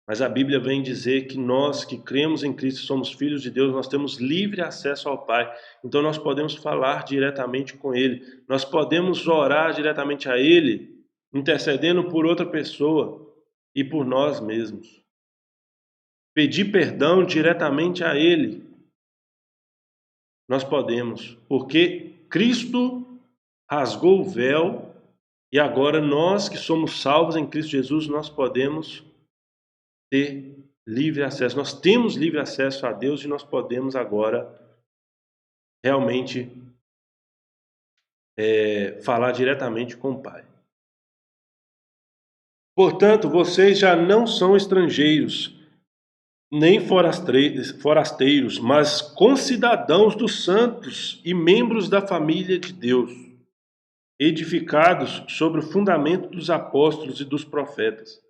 Mas a Bíblia vem dizer que nós que cremos em Cristo, somos filhos de Deus, nós temos livre acesso ao Pai. Então nós podemos falar diretamente com Ele. Nós podemos orar diretamente a Ele, intercedendo por outra pessoa e por nós mesmos. Pedir perdão diretamente a Ele. Nós podemos, porque Cristo rasgou o véu e agora nós que somos salvos em Cristo Jesus, nós podemos ter livre acesso. Nós temos livre acesso a Deus e nós podemos agora realmente falar diretamente com o Pai. Portanto, vocês já não são estrangeiros, nem forasteiros, mas concidadãos dos santos e membros da família de Deus, edificados sobre o fundamento dos apóstolos e dos profetas,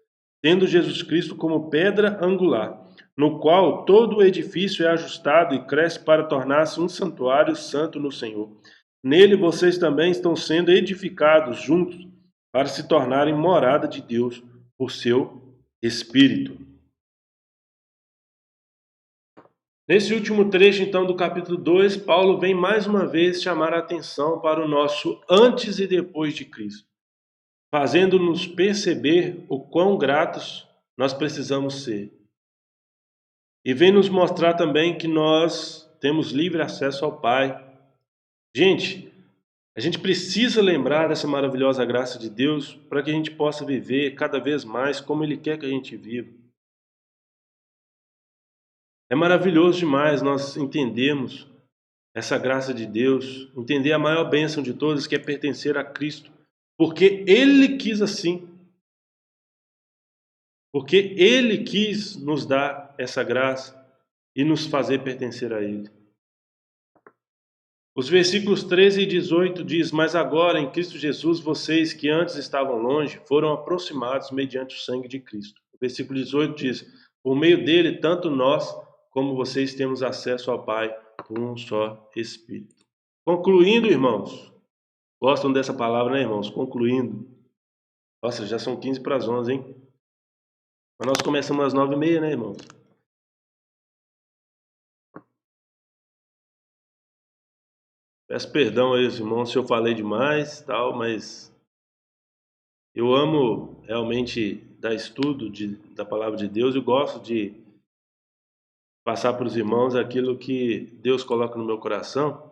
tendo Jesus Cristo como pedra angular, no qual todo o edifício é ajustado e cresce para tornar-se um santuário santo no Senhor. Nele vocês também estão sendo edificados juntos para se tornarem morada de Deus por seu Espírito. Nesse último trecho, então, do capítulo 2, Paulo vem mais uma vez chamar a atenção para o nosso antes e depois de Cristo, fazendo-nos perceber o quão gratos nós precisamos ser. E vem nos mostrar também que nós temos livre acesso ao Pai. Gente, a gente precisa lembrar dessa maravilhosa graça de Deus para que a gente possa viver cada vez mais como Ele quer que a gente viva. É maravilhoso demais nós entendermos essa graça de Deus, entender a maior bênção de todas, que é pertencer a Cristo, porque Ele quis assim. Porque Ele quis nos dar essa graça e nos fazer pertencer a Ele. Os versículos 13 e 18 diz: Mas agora, em Cristo Jesus, vocês que antes estavam longe, foram aproximados mediante o sangue de Cristo. O versículo 18 diz: Por meio dele, tanto nós como vocês temos acesso ao Pai por um só Espírito. Concluindo, irmãos, gostam dessa palavra, né, irmãos? Concluindo. Nossa, já são 15 para as 11, hein? Mas nós começamos às 9h30, né, irmãos? Peço perdão aí, irmãos, se eu falei demais, tal, mas eu amo realmente dar estudo da palavra de Deus. Eu gosto de passar para os irmãos aquilo que Deus coloca no meu coração.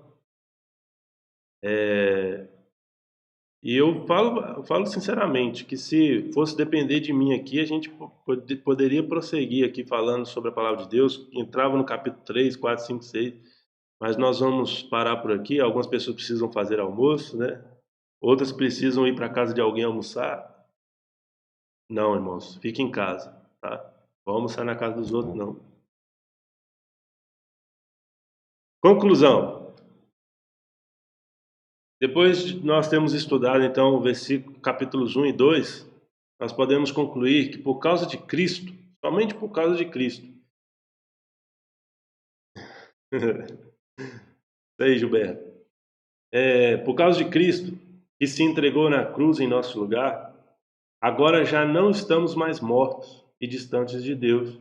E eu falo sinceramente que se fosse depender de mim aqui, a gente poderia prosseguir aqui falando sobre a palavra de Deus. Entrava no capítulo 3, 4, 5, 6, mas nós vamos parar por aqui. Algumas pessoas precisam fazer almoço, né? Outras precisam ir para a casa de alguém almoçar. Não, irmãos, fique em casa, tá? Vamos almoçar na casa dos outros, não. Conclusão. Depois de nós temos estudado, então, o versículo, capítulos 1 e 2, nós podemos concluir que por causa de Cristo, somente por causa de Cristo. Isso aí, Gilberto. Por causa de Cristo, que se entregou na cruz em nosso lugar, agora já não estamos mais mortos e distantes de Deus,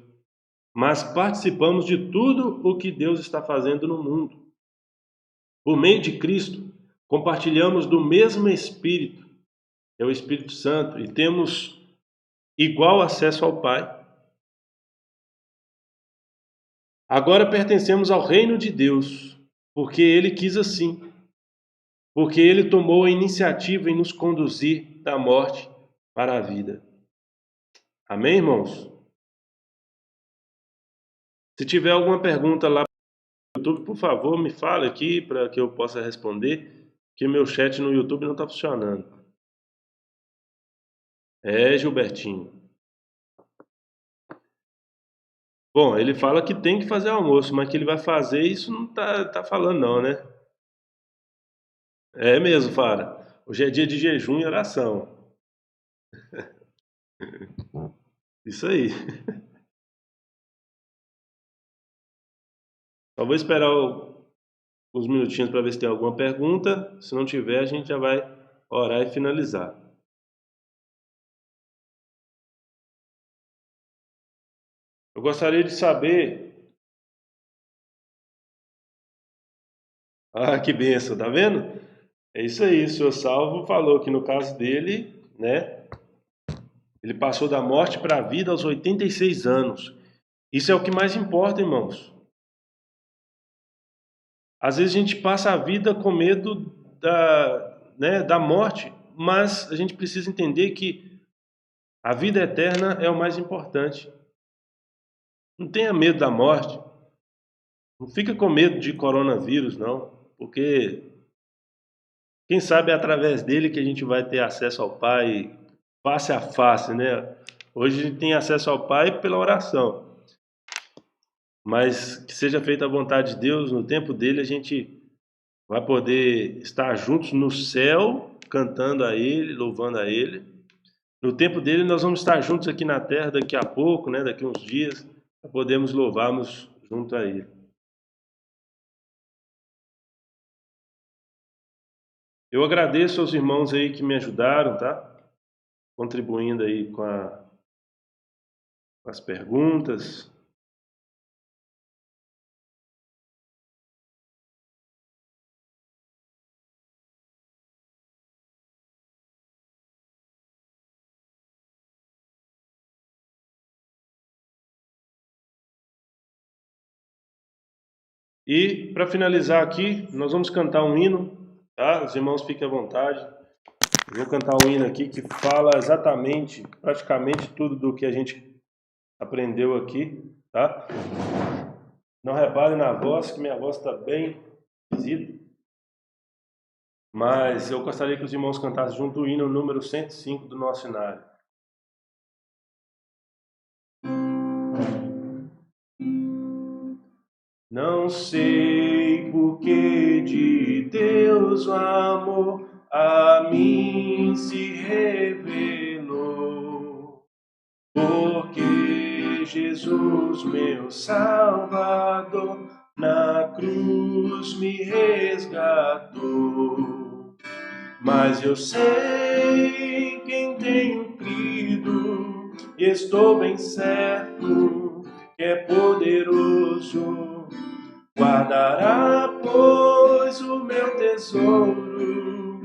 mas participamos de tudo o que Deus está fazendo no mundo. Por meio de Cristo, compartilhamos do mesmo Espírito, é o Espírito Santo, e temos igual acesso ao Pai. Agora pertencemos ao reino de Deus, porque Ele quis assim, porque Ele tomou a iniciativa em nos conduzir da morte para a vida. Amém, irmãos? Se tiver alguma pergunta lá no YouTube, por favor, me fale aqui para que eu possa responder, que meu chat no YouTube não está funcionando. Gilbertinho. Bom, ele fala que tem que fazer almoço, mas que ele vai fazer, isso não tá falando não, né? É mesmo, Fara. Hoje é dia de jejum e oração. Isso aí. Só vou esperar uns minutinhos para ver se tem alguma pergunta. Se não tiver, a gente já vai orar e finalizar. Eu gostaria de saber... Ah, que benção, tá vendo? É isso aí, o senhor Salvo falou que no caso dele, né? Ele passou da morte para a vida aos 86 anos. Isso é o que mais importa, irmãos. Às vezes a gente passa a vida com medo da morte, mas a gente precisa entender que a vida eterna é o mais importante. Não tenha medo da morte. Não fica com medo de coronavírus, não. Porque quem sabe é através dele que a gente vai ter acesso ao Pai face a face, né? Hoje a gente tem acesso ao Pai pela oração. Mas que seja feita a vontade de Deus, no tempo dele a gente vai poder estar juntos no céu, cantando a Ele, louvando a Ele. No tempo dele nós vamos estar juntos aqui na terra daqui a pouco, né? Daqui a uns dias, para podermos louvarmos junto a Ele. Eu agradeço aos irmãos aí que me ajudaram, tá? Contribuindo aí com as perguntas. E para finalizar aqui, nós vamos cantar um hino, tá? Os irmãos fiquem à vontade. Eu vou cantar um hino aqui que fala exatamente, praticamente tudo do que a gente aprendeu aqui, tá? Não reparem na voz, que minha voz está bem esquisita. Mas eu gostaria que os irmãos cantassem junto o hino número 105 do nosso cenário. Não sei por que de Deus o amor a mim se revelou, porque Jesus, meu Salvador, na cruz me resgatou. Mas eu sei quem tenho crido, e estou bem certo que é poderoso. Guardará, pois, o meu tesouro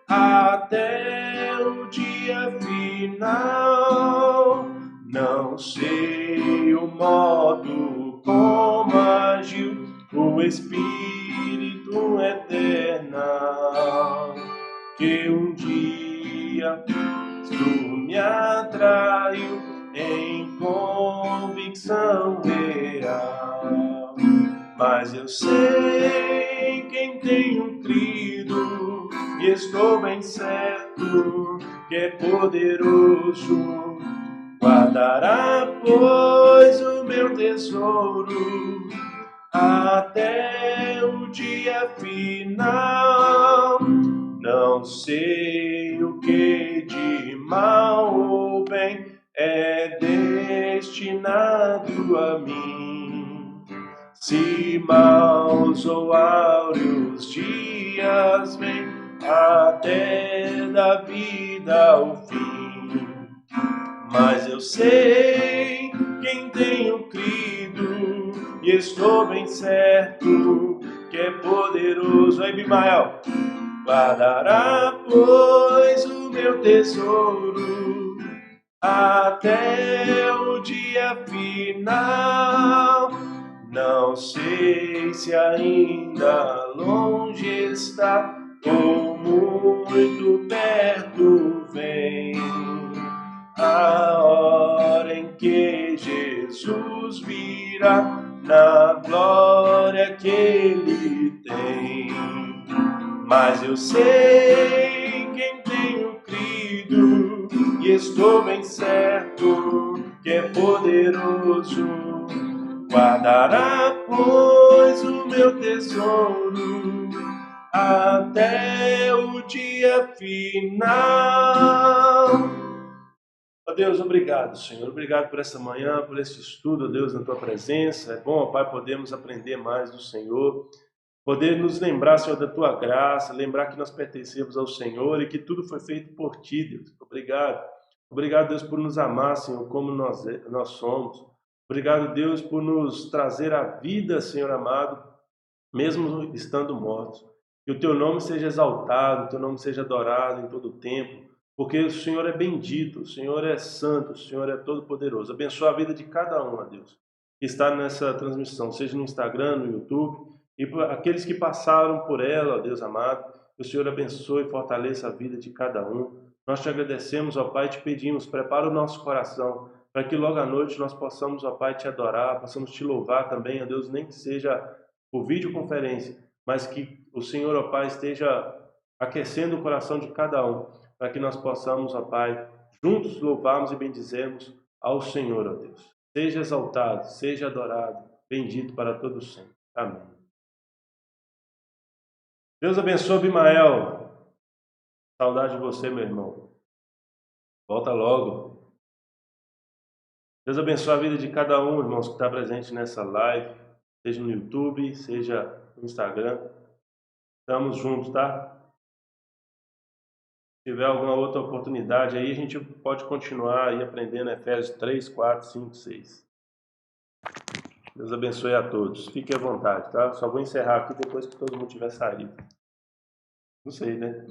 até o dia final. Não sei o modo como agiu o Espírito eternal, que um dia tu me atraiu em convicção real. Mas eu sei quem tenho crido, e estou bem certo que é poderoso. Guardará, pois, o meu tesouro até o dia final. Não sei o que de mal ou bem é destinado a mim. Se maus ou áureos dias vêm até da vida ao fim. Mas eu sei quem tenho crido, e estou bem certo que é poderoso. Aí, Bimael, guardará, pois, o meu tesouro até o dia final. Não sei se ainda longe está ou muito perto vem a hora em que Jesus virá na glória que Ele tem. Mas eu sei quem tenho crido, e estou bem certo que é poderoso. Guardará, pois, o meu tesouro até o dia final. Ó Deus, obrigado, Senhor. Obrigado por essa manhã, por esse estudo, ó Deus, na Tua presença. É bom, ó Pai, podermos aprender mais do Senhor. Poder nos lembrar, Senhor, da Tua graça, lembrar que nós pertencemos ao Senhor e que tudo foi feito por Ti, Deus. Obrigado. Obrigado, Deus, por nos amar, Senhor, como nós somos. Obrigado, Deus, por nos trazer a vida, Senhor amado, mesmo estando mortos. Que o Teu nome seja exaltado, o Teu nome seja adorado em todo o tempo, porque o Senhor é bendito, o Senhor é santo, o Senhor é todo-poderoso. Abençoa a vida de cada um, ó Deus, que está nessa transmissão, seja no Instagram, no YouTube, e por aqueles que passaram por ela, ó Deus amado, que o Senhor abençoe e fortaleça a vida de cada um. Nós te agradecemos, ó Pai, e te pedimos, prepara o nosso coração, para que logo à noite nós possamos, ó Pai, te adorar, possamos te louvar também, ó Deus, nem que seja por videoconferência, mas que o Senhor, ó Pai, esteja aquecendo o coração de cada um, para que nós possamos, ó Pai, juntos louvarmos e bendizermos ao Senhor, ó Deus. Seja exaltado, seja adorado, bendito para todos sempre. Amém. Deus abençoe, Abimael. Saudade de você, meu irmão. Volta logo. Deus abençoe a vida de cada um, irmãos, que está presente nessa live, seja no YouTube, seja no Instagram. Estamos juntos, tá? Se tiver alguma outra oportunidade aí, a gente pode continuar aí aprendendo Efésios 3, 4, 5, 6. Deus abençoe a todos. Fique à vontade, tá? Só vou encerrar aqui depois que todo mundo tiver saído. Não sei, né?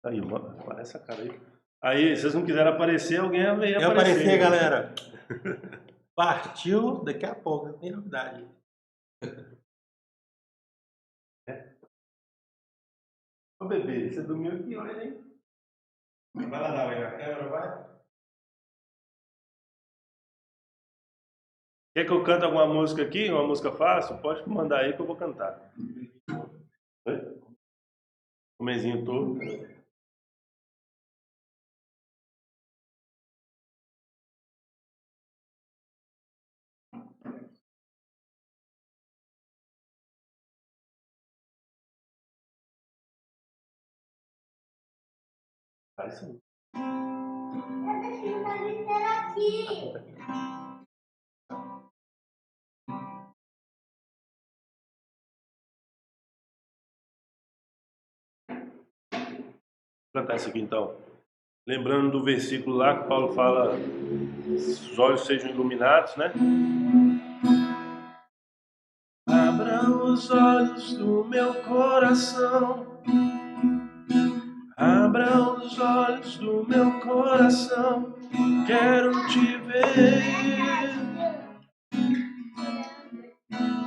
Aí, aparece essa cara aí. Aí, vocês não quiserem aparecer, alguém veio Eu aparecer. aparecer, galera. Partiu daqui a pouco, tem novidade. Ô bebê, você dormiu aqui, olha aí. Vai lá dar aí na câmera, vai. Quer que eu cante alguma música aqui? Uma música fácil? Pode mandar aí que eu vou cantar. Oi? O mesinho todo. Faz sim. Vou cantar isso aqui então. Lembrando do versículo lá que Paulo fala: os olhos sejam iluminados, né? Abra os olhos do meu coração. Abra os olhos do meu coração. Quero te ver.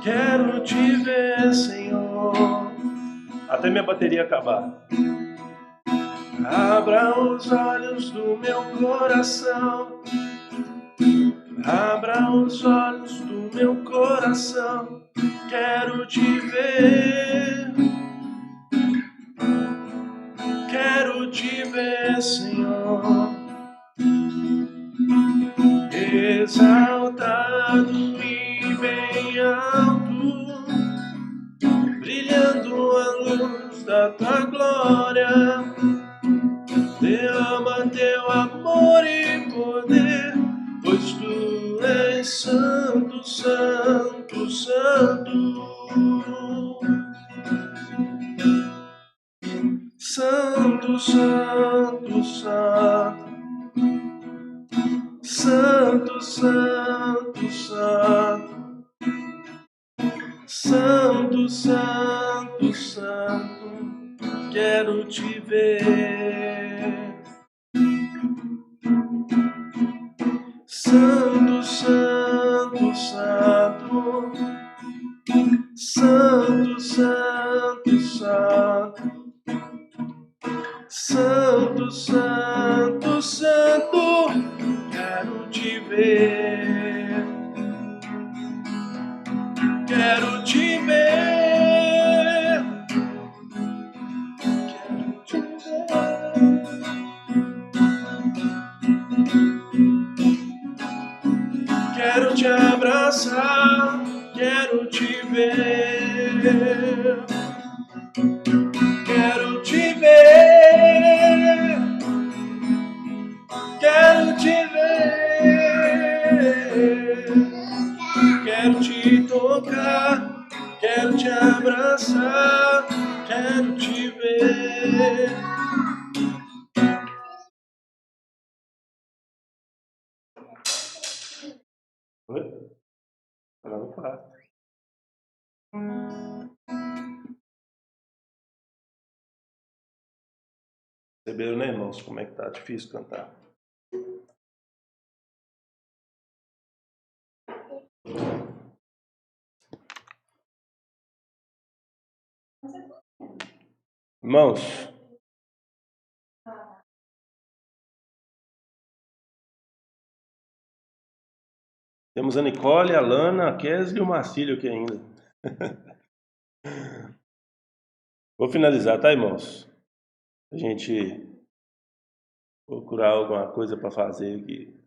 Quero te ver, Senhor. Até minha bateria acabar. Abra os olhos do meu coração. Abra os olhos do meu coração. Quero te ver. Quero te ver, Senhor. Exaltado e bem alto, brilhando a luz da tua glória. Derrama teu amor e poder, pois tu és santo, santo, santo. Santo, santo, santo. Santo, santo, santo. Santo, santo, santo. Quero te ver. Santo, santo, santo. Santo, santo, santo. Santo, santo, santo. Quero te ver. Quero te ver. Quero te ver. Quero te abraçar, quero te ver. Quero te ver. Quero te ver. Quero te tocar, quero te abraçar, quero te ver. Oi? Ela não faz. Perceberam, né, irmãos? Como é que tá difícil cantar. Irmãos, temos a Nicole, a Lana, a Kézia e o Marcílio aqui ainda. Vou finalizar, tá, irmãos? A gente procurar alguma coisa para fazer aqui.